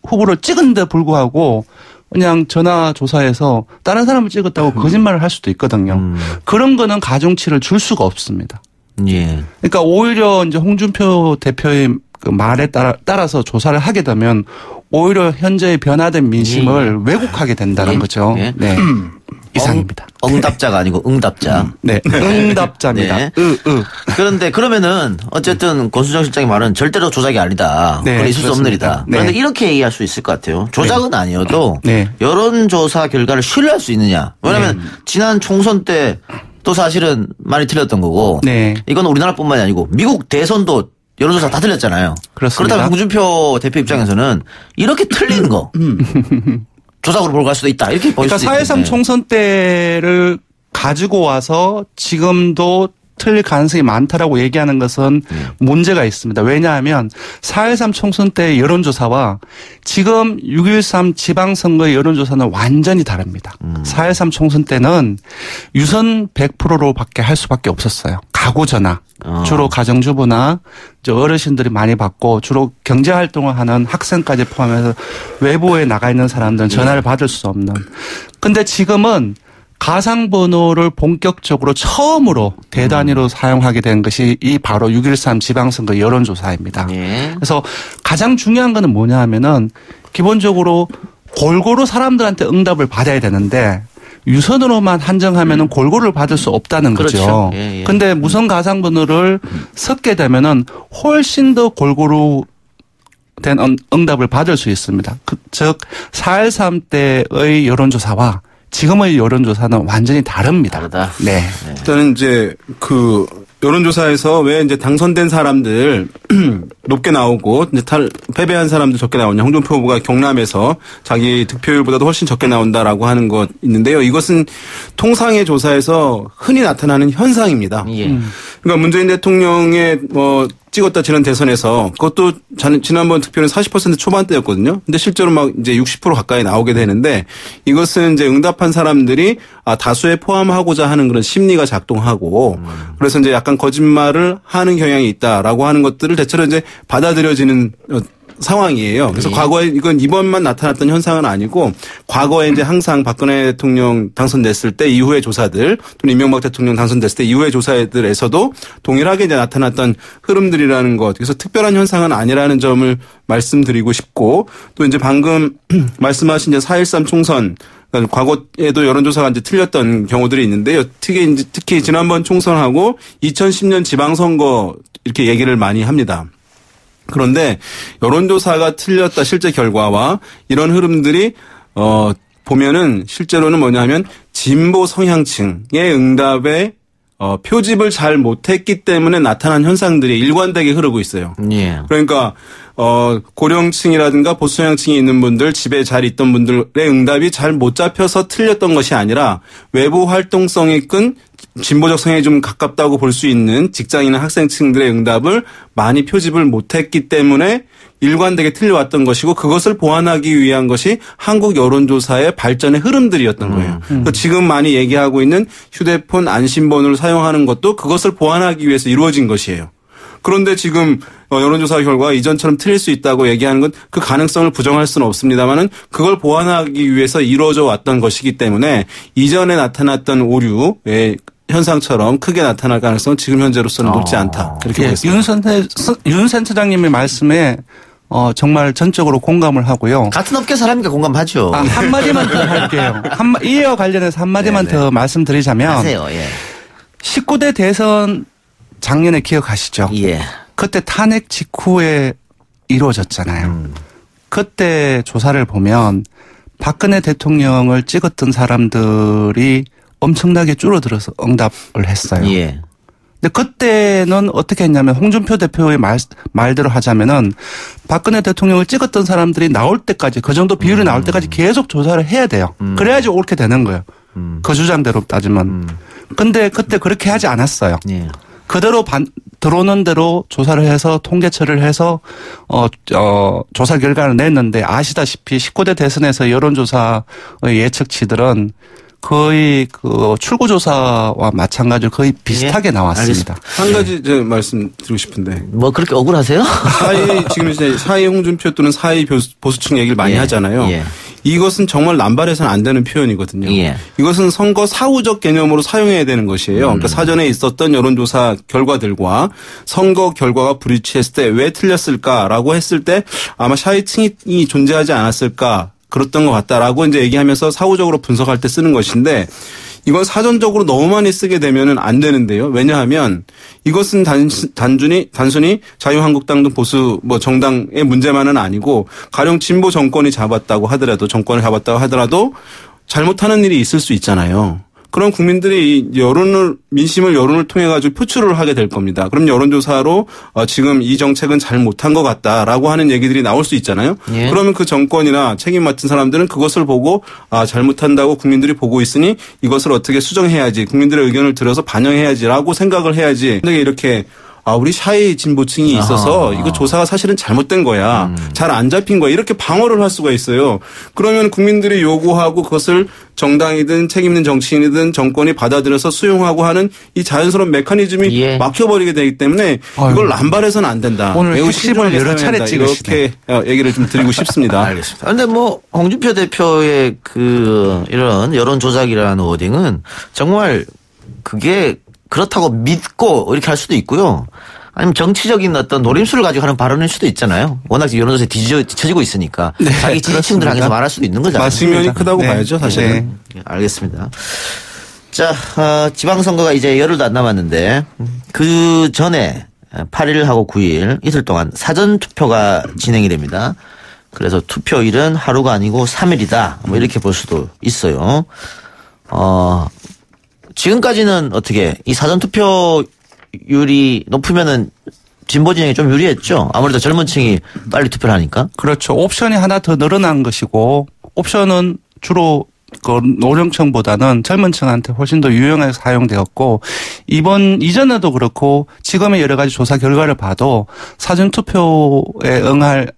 후보를 찍은데 불구하고 그냥 전화 조사해서 다른 사람을 찍었다고 거짓말을 할 수도 있거든요. 그런 거는 가중치를 줄 수가 없습니다. 예. 그러니까 오히려 이제 홍준표 대표의 그 말에 따라서 조사를 하게 되면 오히려 현재의 변화된 민심을 왜곡하게 된다는 거죠. 예. 네. 이상입니다. 응답자가 아니고 응답자. 네. 응답자입니다. 네. 그런데 그러면은 어쨌든 권수정 실장의 말은 절대로 조작이 아니다. 네, 그건 있을 수 없는 그렇습니다. 일이다. 네. 그런데 이렇게 얘기할 수 있을 것 같아요. 조작은 아니어도 네. 여론조사 결과를 신뢰할 수 있느냐. 왜냐하면 지난 총선 때 또 사실은 많이 틀렸던 거고 네. 이건 우리나라뿐만이 아니고 미국 대선도 여론조사 다 틀렸잖아요. 그렇습니다. 그렇다면 홍준표 대표 입장에서는 이렇게 틀린 거 조작으로 몰고 갈 수도 있다. 이렇게 보일 그러니까 수도 있겠네. 4.13 총선 때를 가지고 와서 지금도 틀릴 가능성이 많다라고 얘기하는 것은 문제가 있습니다. 왜냐하면 4.13 총선 때 여론조사와 지금 6.13 지방선거의 여론조사는 완전히 다릅니다. 4.13 총선 때는 유선 100%로 밖에 할 수밖에 없었어요. 가구 전화. 주로 가정주부나 어르신들이 많이 받고 주로 경제활동을 하는 학생까지 포함해서 외부에 나가 있는 사람들은 전화를 받을 수 없는. 근데 지금은 가상번호를 본격적으로 처음으로 대단위로 사용하게 된 것이 이 바로 6.13 지방선거 여론조사입니다. 예. 그래서 가장 중요한 거는 뭐냐 하면은 기본적으로 골고루 사람들한테 응답을 받아야 되는데 유선으로만 한정하면은 골고루를 받을 수 없다는 그렇죠. 거죠. 예, 예. 근데 무선 가상번호를 섞게 되면은 훨씬 더 골고루 된 응답을 받을 수 있습니다. 즉 4.13 때의 여론조사와 지금의 여론조사는 완전히 다릅니다. 다르다. 네. 일단은 이제 그 여론조사에서 왜 이제 당선된 사람들 높게 나오고 이제 패배한 사람들 적게 나오냐. 홍준표 후보가 경남에서 자기 득표율보다도 훨씬 적게 나온다라고 하는 것 있는데요. 이것은 통상의 조사에서 흔히 나타나는 현상입니다. 예. 그러니까 문재인 대통령의 찍었다 지난 대선에서 그것도 지난번 득표는 40% 초반대였거든요. 근데 실제로 막 이제 60% 가까이 나오게 되는데 이것은 이제 응답한 사람들이 다수에 포함하고자 하는 그런 심리가 작동하고 그래서 이제 약간 거짓말을 하는 경향이 있다라고 하는 것들을 대체로 이제 받아들여지는 상황이에요. 그래서 과거에 이건 이번만 나타났던 현상은 아니고 과거에 이제 항상 박근혜 대통령 당선됐을 때 이후의 조사들 또는 이명박 대통령 당선됐을 때 이후의 조사들에서도 동일하게 이제 나타났던 흐름들이라는 것. 그래서 특별한 현상은 아니라는 점을 말씀드리고 싶고 또 이제 방금 말씀하신 이제 4.13 총선 과거에도 여론조사가 이제 틀렸던 경우들이 있는데요. 특히 지난번 총선하고 2010년 지방선거 이렇게 얘기를 많이 합니다. 그런데 여론조사가 틀렸다 실제 결과와 이런 흐름들이 보면은 실제로는 뭐냐면 진보 성향층의 응답에 표집을 잘 못했기 때문에 나타난 현상들이 일관되게 흐르고 있어요. 예. 그러니까 고령층이라든가 보수성향층이 있는 분들, 집에 잘 있던 분들의 응답이 잘 못 잡혀서 틀렸던 것이 아니라 외부 활동성이 큰 진보적 성향에 좀 가깝다고 볼 수 있는 직장이나 학생층들의 응답을 많이 표집을 못했기 때문에 일관되게 틀려왔던 것이고 그것을 보완하기 위한 것이 한국 여론조사의 발전의 흐름들이었던 거예요. 지금 많이 얘기하고 있는 휴대폰 안심번호를 사용하는 것도 그것을 보완하기 위해서 이루어진 것이에요. 그런데 지금 여론조사 결과가 이전처럼 틀릴 수 있다고 얘기하는 건 그 가능성을 부정할 수는 없습니다만은 그걸 보완하기 위해서 이루어져 왔던 것이기 때문에 이전에 나타났던 오류의 현상처럼 크게 나타날 가능성은 지금 현재로서는 높지 않다. 이렇게 보겠습니다. 윤 센터장님의 말씀에 정말 전적으로 공감을 하고요. 같은 업계 사람이니까 공감하죠. 한마디만 더 할게요. 이와 관련해서 한마디만 더 말씀드리자면 하세요. 예. 19대 대선 작년에 기억하시죠? 예. 그때 탄핵 직후에 이루어졌잖아요. 그때 조사를 보면 박근혜 대통령을 찍었던 사람들이 엄청나게 줄어들어서 응답을 했어요. 예. 근데 그때는 어떻게 했냐면 홍준표 대표의 말대로 하자면은 박근혜 대통령을 찍었던 사람들이 나올 때까지 그 정도 비율이 나올 때까지 계속 조사를 해야 돼요. 그래야지 옳게 되는 거예요. 그 주장대로 따지면. 근데 그때 그렇게 하지 않았어요. 예. 그대로 들어오는 대로 조사를 해서 통계처리를 해서 조사 결과를 냈는데 아시다시피 19대 대선에서 여론조사의 예측치들은 거의 그 출구조사와 마찬가지로 거의 비슷하게 나왔습니다. 한 가지 제가 말씀드리고 싶은데. 뭐 그렇게 억울하세요? 지금 이제 사이 홍준표 또는 사이 보수층 얘기를 많이 하잖아요. 이것은 정말 남발해서는 안 되는 표현이거든요. 이것은 선거 사후적 개념으로 사용해야 되는 것이에요. 그러니까 사전에 있었던 여론조사 결과들과 선거 결과가 불일치했을 때 왜 틀렸을까라고 했을 때 아마 샤이층이 존재하지 않았을까 그랬던 것 같다라고 이제 얘기하면서 사후적으로 분석할 때 쓰는 것인데 이건 사전적으로 너무 많이 쓰게 되면은 안 되는데요. 왜냐하면 이것은 단순히 자유한국당 등 보수 정당의 문제만은 아니고 가령 진보 정권이 정권을 잡았다고 하더라도 잘못하는 일이 있을 수 있잖아요. 그럼 국민들이 민심을 여론을 통해 가지고 표출을 하게 될 겁니다. 그럼 여론조사로 지금 이 정책은 잘못한 것 같다라고 하는 얘기들이 나올 수 있잖아요. 그러면 그 정권이나 책임 맡은 사람들은 그것을 보고 잘못한다고 국민들이 보고 있으니 이것을 어떻게 수정해야지, 국민들의 의견을 들어서 반영해야지라고 생각을 해야지. 근데 이렇게 우리 샤이 진보층이 있어서 이거 조사가 사실은 잘못된 거야. 잘 안 잡힌 거야. 이렇게 방어를 할 수가 있어요. 그러면 국민들이 요구하고 그것을 정당이든 책임 있는 정치인이든 정권이 받아들여서 수용하고 하는 이 자연스러운 메커니즘이 막혀버리게 되기 때문에 이걸 남발해서는 안 된다. 오늘 핵심을 여러 차례 찍으시네. 이렇게 얘기를 좀 드리고 싶습니다. 알겠습니다. 그런데 홍준표 대표의 이런 여론 조작이라는 워딩은 정말 그게 그렇다고 믿고 이렇게 할 수도 있고요. 아니면 정치적인 어떤 노림수를 가지고 하는 발언일 수도 있잖아요. 워낙 여론조사에 뒤처지고 있으니까 자기 지지층들 향해서 말할 수도 있는 거잖아요. 측면이 크다고 봐야죠, 사실은. 알겠습니다. 자, 지방선거가 이제 열흘도 안 남았는데 그 전에 8일하고 9일 이틀 동안 사전투표가 진행이 됩니다. 그래서 투표일은 하루가 아니고 3일이다. 이렇게 볼 수도 있어요. 지금까지는 어떻게 이 사전투표율이 높으면은 진보 진영이 좀 유리했죠. 아무래도 젊은 층이 빨리 투표를 하니까. 그렇죠. 옵션이 하나 더 늘어난 것이고 옵션은 주로 그 노령층보다는 젊은 층한테 훨씬 더 유용하게 사용되었고 이전에도 그렇고 지금의 여러 가지 조사 결과를 봐도 사전투표에 응할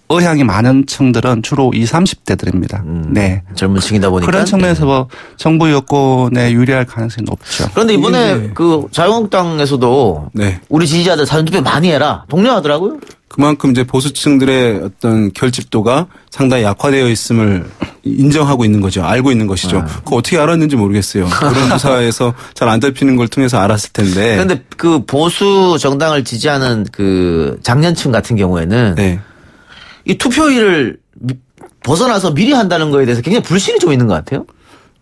의향이 많은 층들은 주로 20, 30대들입니다. 네. 젊은 층이다 보니까. 그런 측면에서 정부 여권에 유리할 가능성이 높죠. 그런데 이번에 자유한국당에서도 우리 지지자들 사전투표 많이 해라. 독려하더라고요. 그만큼 이제 보수층들의 어떤 결집도가 상당히 약화되어 있음을 인정하고 있는 거죠. 알고 있는 것이죠. 그거 어떻게 알았는지 모르겠어요. 그런 조사에서 잘 안 잡히는 걸 통해서 알았을 텐데. 그런데 그 보수 정당을 지지하는 그 장년층 같은 경우에는 이 투표일을 벗어나서 미리 한다는 거에 대해서 굉장히 불신이 좀 있는 것 같아요.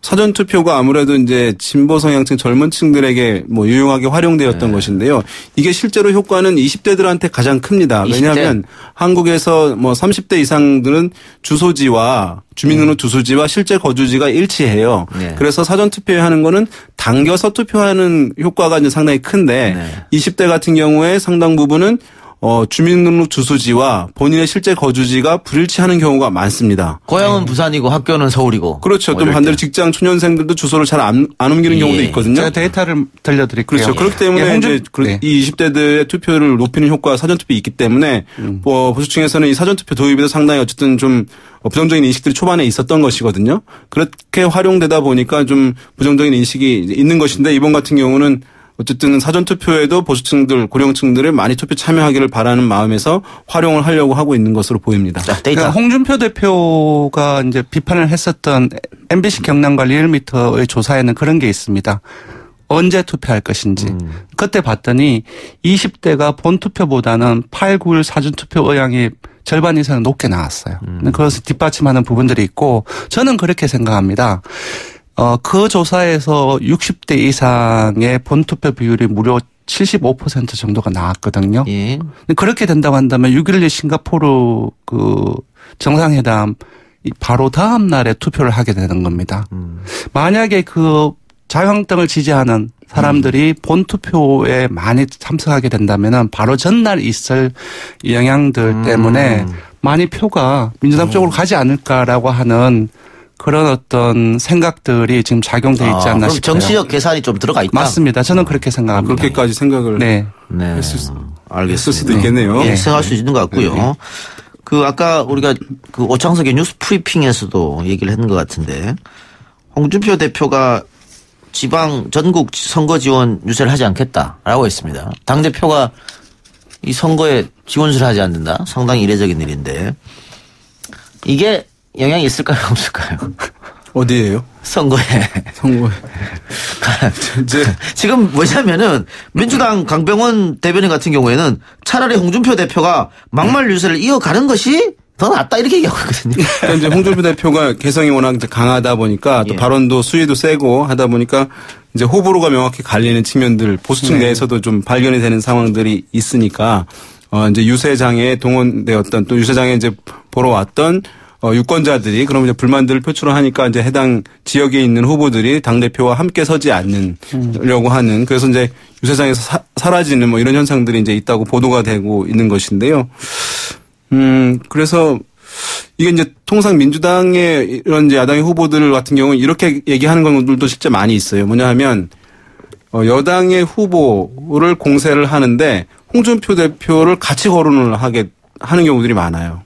사전투표가 아무래도 이제 진보 성향층 젊은 층들에게 유용하게 활용되었던 것인데요. 이게 실제로 효과는 20대들한테 가장 큽니다. 왜냐하면 한국에서 30대 이상들은 주소지와 주민등록 주소지와 실제 거주지가 일치해요. 그래서 사전투표에 하는 거는 당겨서 투표하는 효과가 이제 상당히 큰데 20대 같은 경우에 상당 부분은 주민등록 주소지와 본인의 실제 거주지가 불일치하는 경우가 많습니다. 고향은 부산이고 학교는 서울이고. 그렇죠. 또 반대로 직장 초년생들도 주소를 잘 안 옮기는 경우도 있거든요. 제가 데이터를 들려드릴게요. 그렇죠. 그렇기 때문에 이제 이 20대들의 투표를 높이는 효과가 사전투표에 있기 때문에 보수층에서는 이 사전투표 도입에도 상당히 어쨌든 좀 부정적인 인식들이 초반에 있었던 것이거든요. 그렇게 활용되다 보니까 좀 부정적인 인식이 있는 것인데 이번 같은 경우는 어쨌든 사전투표에도 보수층들, 고령층들을 많이 투표 참여하기를 바라는 마음에서 활용을 하려고 하고 있는 것으로 보입니다. 자, 데이터. 그러니까 홍준표 대표가 이제 비판을 했었던 MBC 경남과 리얼미터의 조사에는 그런 게 있습니다. 언제 투표할 것인지. 그때 봤더니 20대가 본투표보다는 8, 9일 사전투표 의향이 절반 이상 높게 나왔어요. 그것을 뒷받침하는 부분들이 있고 저는 그렇게 생각합니다. 그 조사에서 60대 이상의 본투표 비율이 무려 75% 정도가 나왔거든요. 그렇게 된다고 한다면 6.12 싱가포르 그 정상회담 바로 다음 날에 투표를 하게 되는 겁니다. 만약에 그 자유한국당을 지지하는 사람들이 본투표에 많이 참석하게 된다면은 바로 전날 있을 영향들 때문에 많이 표가 민주당 쪽으로 가지 않을까라고 하는 그런 어떤 생각들이 지금 작용돼 있지 않나 그럼 싶어요. 정치적 계산이 좀 들어가 있다. 맞습니다. 저는 그렇게 생각합니다. 그렇게까지 생각을 했을 수도 있겠네요. 생각할 수 있는 것 같고요. 그 아까 우리가 그 오창석의 뉴스 브리핑에서도 얘기를 했는 것 같은데 홍준표 대표가 지방 전국 선거 지원 유세를 하지 않겠다라고 했습니다. 당 대표가 이 선거에 지원수를 하지 않는다. 상당히 이례적인 일인데 이게 영향이 있을까요, 없을까요? 어디예요? 선거에. 지금 뭐냐면은 민주당 강병원 대변인 같은 경우에는 차라리 홍준표 대표가 막말 유세를 이어가는 것이 더 낫다 이렇게 얘기하고 있거든요. 그러니까 이제 홍준표 대표가 개성이 워낙 강하다 보니까 또 발언도 수위도 세고 하다 보니까 이제 호불호가 명확히 갈리는 측면들 보수층 내에서도 좀 발견이 되는 상황들이 있으니까 이제 유세장에 동원되었던 또 유세장에 이제 보러 왔던 유권자들이 그럼 이제 불만들을 표출을 하니까 이제 해당 지역에 있는 후보들이 당대표와 함께 서지 않으려고 하는 그래서 이제 유세장에서 사라지는 뭐 이런 현상들이 이제 있다고 보도가 되고 있는 것인데요. 그래서 이게 이제 통상 민주당의 이런 이제 야당의 후보들 같은 경우는 이렇게 얘기하는 것들도 실제 많이 있어요. 뭐냐 하면 여당의 후보를 공세를 하는데 홍준표 대표를 같이 거론을 하는 경우들이 많아요.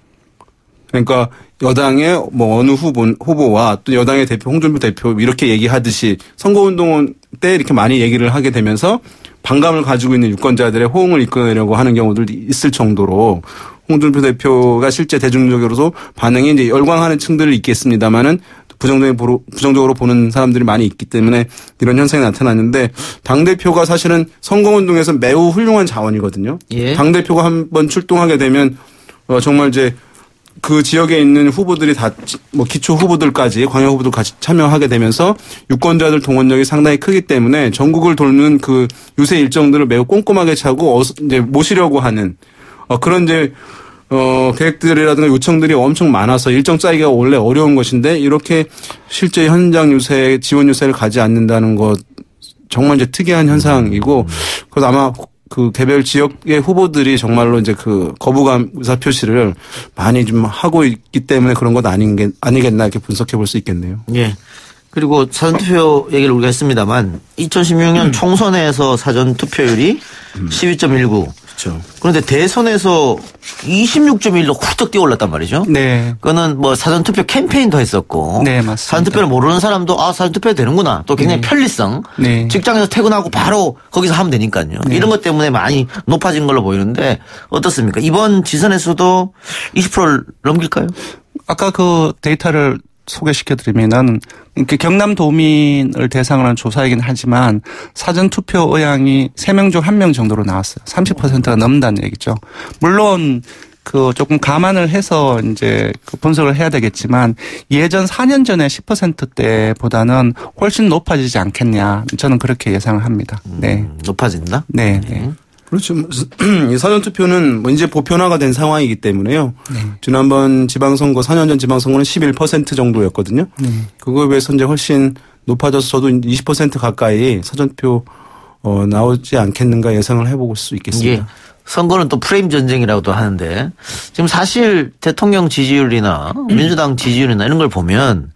그러니까 여당의 뭐 어느 후보와 또 여당의 대표 홍준표 대표 이렇게 얘기하듯이 선거운동 때 이렇게 많이 얘기를 하게 되면서 반감을 가지고 있는 유권자들의 호응을 이끌어내려고 하는 경우들이 있을 정도로 홍준표 대표가 실제 대중적으로도 반응이 이제 열광하는 층들이 있겠습니다만은 부정적으로 보는 사람들이 많이 있기 때문에 이런 현상이 나타났는데 당대표가 사실은 선거운동에서 매우 훌륭한 자원이거든요. 예. 당대표가 한번 출동하게 되면 정말 이제 그 지역에 있는 후보들이 다 뭐 기초 후보들까지 광역 후보들까지 참여하게 되면서 유권자들 동원력이 상당히 크기 때문에 전국을 돌는 그 유세 일정들을 매우 꼼꼼하게 차고 이제 모시려고 하는 그런 이제 계획들이라든가 요청들이 엄청 많아서 일정 짜기가 원래 어려운 것인데 이렇게 실제 현장 유세 지원 유세를 가지 않는다는 것 정말 이제 특이한 현상이고 그래서 아마 그 개별 지역의 후보들이 정말로 이제 그 거부감 의사 표시를 많이 좀 하고 있기 때문에 그런 것 아니겠나 이렇게 분석해 볼 수 있겠네요. 예. 그리고 사전투표 얘기를 우리가 했습니다만 2016년 총선에서 사전투표율이 12.19. 그렇죠. 그런데 대선에서 26.1로 훌쩍 뛰어올랐단 말이죠. 네. 그거는 뭐 사전투표 캠페인도 했었고. 네, 맞습니다. 사전투표를 모르는 사람도 사전투표 되는구나. 또 굉장히 편리성. 네. 직장에서 퇴근하고 바로 거기서 하면 되니까요. 네. 이런 것 때문에 많이 높아진 걸로 보이는데 어떻습니까? 이번 지선에서도 20%를 넘길까요? 아까 그 데이터를 소개시켜드리면은 경남도민을 대상으로 한 조사이긴 하지만 사전투표 의향이 3명 중 1명 정도로 나왔어요. 30%가 넘는다는 얘기죠. 물론 그 조금 감안을 해서 이제 그 분석을 해야 되겠지만 예전 4년 전에 10%대보다는 훨씬 높아지지 않겠냐. 저는 그렇게 예상을 합니다. 네. 높아진다? 네. 네. 그렇죠. 이 사전투표는 뭐 이제 보편화가 된 상황이기 때문에요. 네. 지난번 지방선거, 4년 전 지방선거는 11% 정도였거든요. 그거에 비해서 이제 훨씬 높아져서 저도 20% 가까이 사전투표 나오지 않겠는가 예상을 해볼 수 있겠습니다. 예. 선거는 또 프레임 전쟁이라고도 하는데 지금 사실 대통령 지지율이나 민주당 지지율이나 이런 걸 보면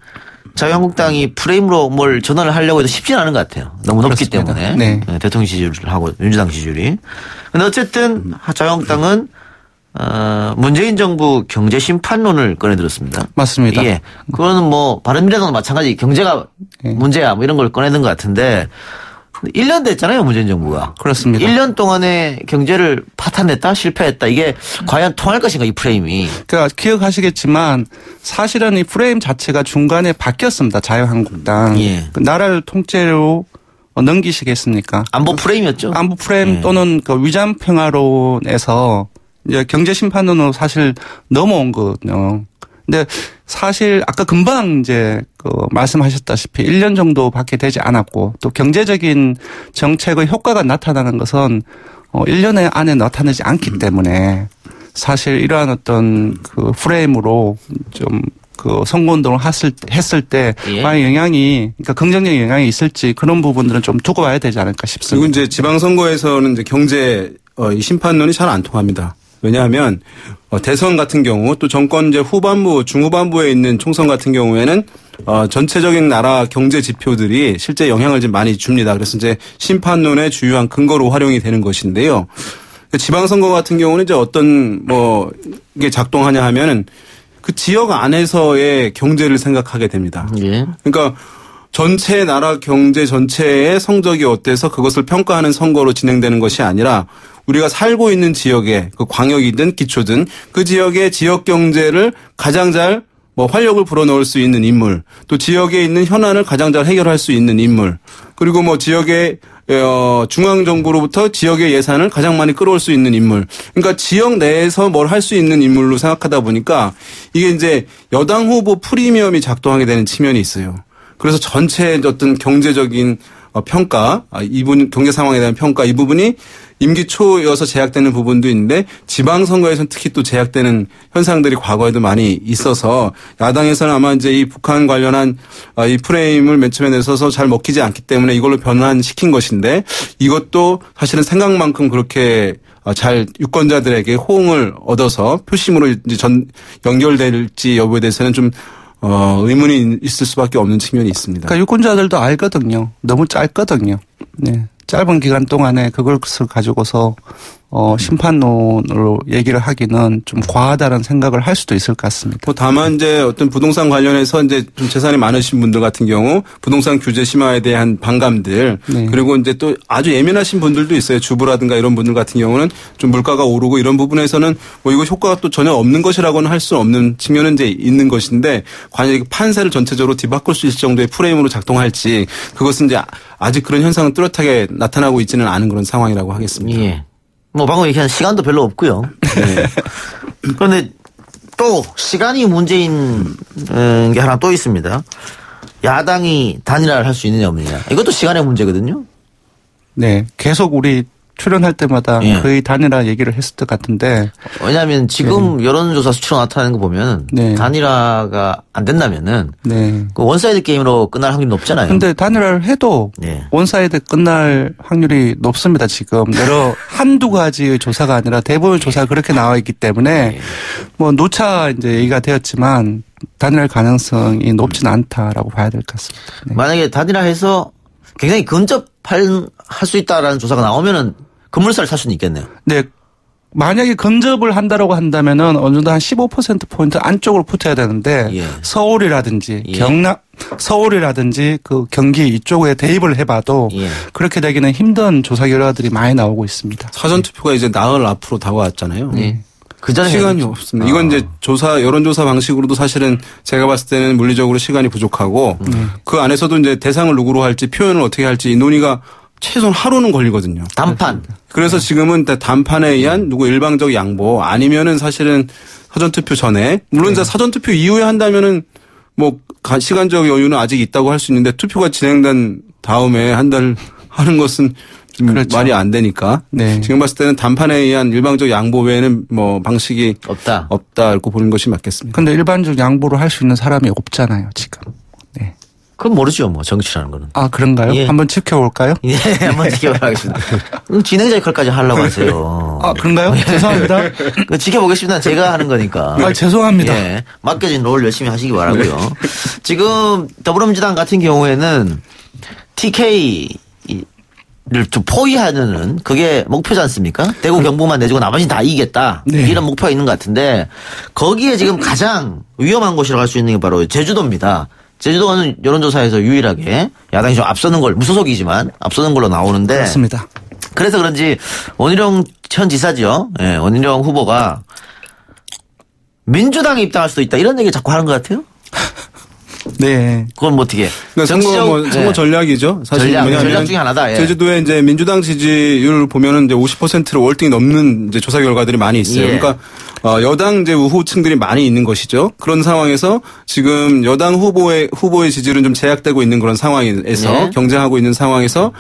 자유한국당이 프레임으로 뭘 전환을 하려고 해도 쉽지는 않은 것 같아요. 너무 높기 그렇습니다. 때문에. 네. 대통령 지지율을 하고 민주당 지지율이. 근데 어쨌든 자유한국당은 문재인 정부 경제 심판론을 꺼내들었습니다. 맞습니다. 예. 그거는 뭐 바른미래당도 마찬가지 경제가 문제야 뭐 이런 걸 꺼내는 것 같은데 1년 됐잖아요, 문재인 정부가. 그렇습니다. 1년 동안에 경제를 파탄냈다, 실패했다. 이게 과연 통할 것인가, 이 프레임이. 그러니까 기억하시겠지만 사실은 이 프레임 자체가 중간에 바뀌었습니다. 자유한국당. 예. 나라를 통째로 넘기시겠습니까? 안보 프레임이었죠. 안보 프레임 또는 그 위장 평화론에서 이제 경제 심판론으로 사실 넘어온 거거든요. 근데 사실 아까 금방 이제 그 말씀하셨다시피 1년 정도밖에 되지 않았고 또 경제적인 정책의 효과가 나타나는 것은 1년 안에 나타나지 않기 때문에 사실 이러한 어떤 그 프레임으로 좀 그 선거운동을 했을 때 과연 영향이 그러니까 긍정적인 영향이 있을지 그런 부분들은 좀 두고 봐야 되지 않을까 싶습니다. 그리고 이제 지방선거에서는 이제 경제 심판론이 잘 안 통합니다. 왜냐하면 대선 같은 경우 또 정권 이제 후반부, 중후반부에 있는 총선 같은 경우에는 전체적인 나라 경제 지표들이 실제 영향을 좀 많이 줍니다. 그래서 이제 심판론의 주요한 근거로 활용이 되는 것인데요. 지방선거 같은 경우는 이제 어떤 이게 작동하냐 하면은 그 지역 안에서의 경제를 생각하게 됩니다. 예. 그러니까 전체 나라 경제 전체의 성적이 어때서 그것을 평가하는 선거로 진행되는 것이 아니라 우리가 살고 있는 지역에 그 광역이든 기초든 그 지역의 지역 경제를 가장 잘 활력을 불어넣을 수 있는 인물, 또 지역에 있는 현안을 가장 잘 해결할 수 있는 인물, 그리고 지역의 중앙정부로부터 지역의 예산을 가장 많이 끌어올 수 있는 인물. 그러니까 지역 내에서 뭘 할 수 있는 인물로 생각하다 보니까 이게 이제 여당 후보 프리미엄이 작동하게 되는 측면이 있어요. 그래서 전체 어떤 경제적인 평가, 이분 경제 상황에 대한 평가 이 부분이 임기 초여서 제약되는 부분도 있는데 지방선거에서는 특히 또 제약되는 현상들이 과거에도 많이 있어서 야당에서는 아마 이제 이 북한 관련한 이 프레임을 맨 처음에 내서서 잘 먹히지 않기 때문에 이걸로 변환시킨 것인데 이것도 사실은 생각만큼 그렇게 잘 유권자들에게 호응을 얻어서 표심으로 이제 연결될지 여부에 대해서는 좀 의문이 있을 수밖에 없는 측면이 있습니다. 그러니까 유권자들도 알거든요. 너무 짧거든요. 네. 짧은 기간 동안에 그것을 가지고서 심판론으로 얘기를 하기는 좀 과하다는 생각을 할 수도 있을 것 같습니다. 다만 이제 어떤 부동산 관련해서 이제 좀 재산이 많으신 분들 같은 경우 부동산 규제 심화에 대한 반감들 네. 그리고 이제 또 아주 예민하신 분들도 있어요. 주부라든가 이런 분들 같은 경우는 좀 물가가 오르고 이런 부분에서는 이거 효과가 또 전혀 없는 것이라고는 할 수 없는 측면은 이제 있는 것인데 과연 판세를 전체적으로 뒤바꿀 수 있을 정도의 프레임으로 작동할지 그것은 이제 아직 그런 현상은 뚜렷하게 나타나고 있지는 않은 그런 상황이라고 하겠습니다. 예. 방금 얘기한 시간도 별로 없고요. 네. 그런데 또 시간이 문제인 게 하나 또 있습니다. 야당이 단일화를 할 수 있느냐 없느냐. 이것도 시간의 문제거든요. 네. 계속 우리 출연할 때마다 예. 거의 단일화 얘기를 했을 것 같은데. 왜냐하면 지금 네. 여론조사 수치로 나타나는 거 보면 네. 단일화가 안 된다면은 네. 그 원사이드 게임으로 끝날 확률이 높잖아요. 근데 단일화를 해도 네. 원사이드 끝날 확률이 높습니다. 지금 여러 한두 가지의 조사가 아니라 대부분 조사가 그렇게 나와 있기 때문에 누차 이제 얘기가 되었지만 단일화 가능성이 높지는 않다라고 봐야 될 것 같습니다. 네. 만약에 단일화해서 굉장히 근접할 수 있다라는 조사가 나오면은 건물사를 살 수는 있겠네요. 네. 만약에 근접을 한다라고 한다면은 어느 정도 한 15%포인트 안쪽으로 붙어야 되는데 예. 서울이라든지 예. 서울이라든지 그 경기 이쪽에 대입을 해봐도 예. 그렇게 되기는 힘든 조사 결과들이 많이 나오고 있습니다. 사전투표가 이제 나흘 앞으로 다가왔잖아요. 예. 그 전에 시간이 없습니다. 이건 이제 여론조사 방식으로도 사실은 제가 봤을 때는 물리적으로 시간이 부족하고 그 안에서도 이제 대상을 누구로 할지 표현을 어떻게 할지 이 논의가 최소한 하루는 걸리거든요. 단판. 그래서 지금은 단판에 의한 일방적 양보 아니면은 사실은 사전투표 전에 물론 이제 사전투표 이후에 한다면은 시간적 여유는 아직 있다고 할 수 있는데 투표가 진행된 다음에 한 달 하는 것은 그렇죠. 말이 안 되니까. 네. 지금 봤을 때는 단판에 의한 일방적 양보 외에는 방식이 없다 이렇게 보는 것이 맞겠습니다. 그런데 일반적 양보를 할 수 있는 사람이 없잖아요, 지금. 네. 그건 모르죠, 정치라는 거는. 아, 그런가요? 예. 한번 지켜볼까요? 예, 한번 지켜보겠습니다. 진행자 역할까지 하려고 하세요. 아, 그런가요? 죄송합니다. 지켜보겠습니다. 제가 하는 거니까. 아, 죄송합니다. 예, 맡겨진 롤 열심히 하시기 바라고요. 지금 더불어민주당 같은 경우에는 TK 를 좀 포위하는 그게 목표지 않습니까? 대구 경북만 내주고 나머지는 다 이기겠다. 네. 이런 목표가 있는 것 같은데 거기에 지금 가장 위험한 곳이라고 할 수 있는 게 바로 제주도입니다. 제주도는 여론조사에서 유일하게 야당이 좀 앞서는 걸 무소속이지만 앞서는 걸로 나오는데 그렇습니다. 그래서 그런지 원희룡 현 지사죠. 예, 원희룡 후보가 민주당에 입당할 수도 있다 이런 얘기 자꾸 하는 것 같아요. 네. 그건 어떻게? 그러니까 선거 전략이죠. 사실 전략 중에 하나다. 예. 제주도에 이제 민주당 지지율 보면은 이제 50%를 월등히 넘는 이제 조사 결과들이 많이 있어요. 예. 그러니까 여당 이제 우호층들이 많이 있는 것이죠. 그런 상황에서 지금 여당 후보의 지지율은 좀 제약되고 있는 그런 상황에서 네. 경쟁하고 있는 상황에서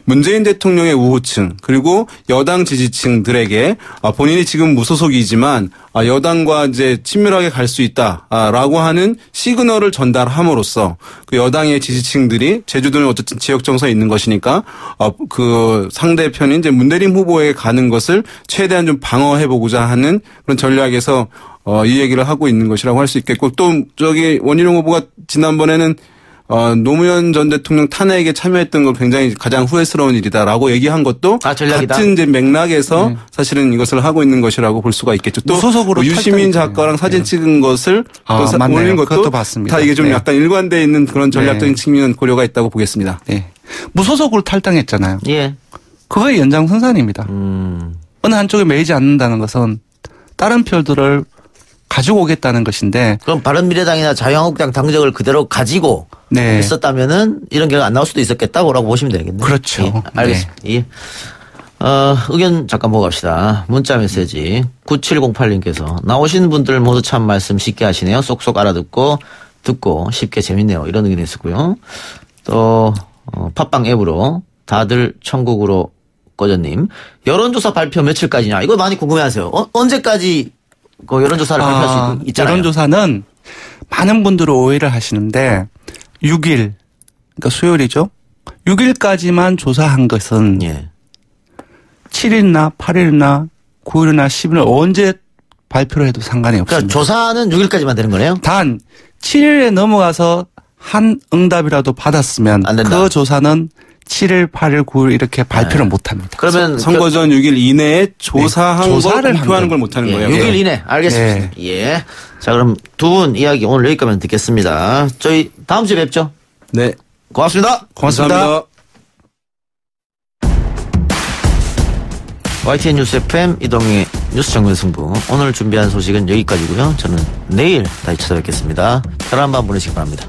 문재인 대통령의 우호층 그리고 여당 지지층들에게 본인이 지금 무소속이지만 여당과 이제 친밀하게 갈 수 있다라고 하는 시그널을 전달함으로써 그 여당의 지지층들이 제주도는 어쨌든 지역 정서에 있는 것이니까 그 상대편인 이제 문대림 후보에 가는 것을 최대한 좀 방어해 보고자 하는 그런 전략에서 이 얘기를 하고 있는 것이라고 할 수 있겠고 또 저기 원희룡 후보가 지난번에는 노무현 전 대통령 탄핵에 참여했던 걸 굉장히 가장 후회스러운 일이다라고 얘기한 것도 전략이다. 같은 이제 맥락에서 사실은 이것을 하고 있는 것이라고 볼 수가 있겠죠. 또 무소속으로 유시민 작가랑 사진 찍은 것을 또 맞네요. 올린 것도 그것도 봤습니다. 다 이게 좀 네. 약간 일관되어 있는 그런 전략적인 측면 고려가 있다고 보겠습니다. 네. 무소속으로 탈당했잖아요. 예. 그거의 연장선상입니다. 어느 한쪽에 매이지 않는다는 것은 다른 표들을 가지고 오겠다는 것인데. 그럼 바른미래당이나 자유한국당 당적을 그대로 가지고 네. 했었다면은 이런 결과 안 나올 수도 있었겠다고 보시면 되겠네요. 그렇죠. 예, 알겠습니다. 예. 의견 잠깐 보고 갑시다. 문자 메시지 9708님께서 나오신 분들 모두 참 말씀 쉽게 하시네요. 쏙쏙 알아듣고 듣고 쉽게 재밌네요. 이런 의견이 있었고요. 또 팟빵 앱으로 다들 천국으로 꺼져님 여론조사 발표 며칠까지냐 이거 많이 궁금해하세요. 언제까지 그 여론조사를 발표할 수 있잖아요. 여론조사는 많은 분들이 오해를 하시는데 6일 그러니까 수요일이죠. 6일까지만 조사한 것은 예. 7일이나 8일이나 9일이나 10일 언제 발표를 해도 상관이 없습니다. 그러니까 조사는 6일까지만 되는 거네요. 단 7일에 넘어가서 한 응답이라도 받았으면 안 된다. 그 조사는 7일, 8일, 9일 이렇게 발표를 못 합니다. 그러면 선거 전 6일 이내에 조사한 걸 조사를 한 발표하는 거. 걸 못하는 예, 거예요. 6일 이내 알겠습니다. 예. 자 그럼 두 분 이야기 오늘 여기까지 듣겠습니다. 저희 다음 주에 뵙죠. 네. 고맙습니다. 고맙습니다. YTN 뉴스 FM 이동의 뉴스 정면 승부 오늘 준비한 소식은 여기까지고요. 저는 내일 다시 찾아뵙겠습니다. 편안한 밤 보내시기 바랍니다.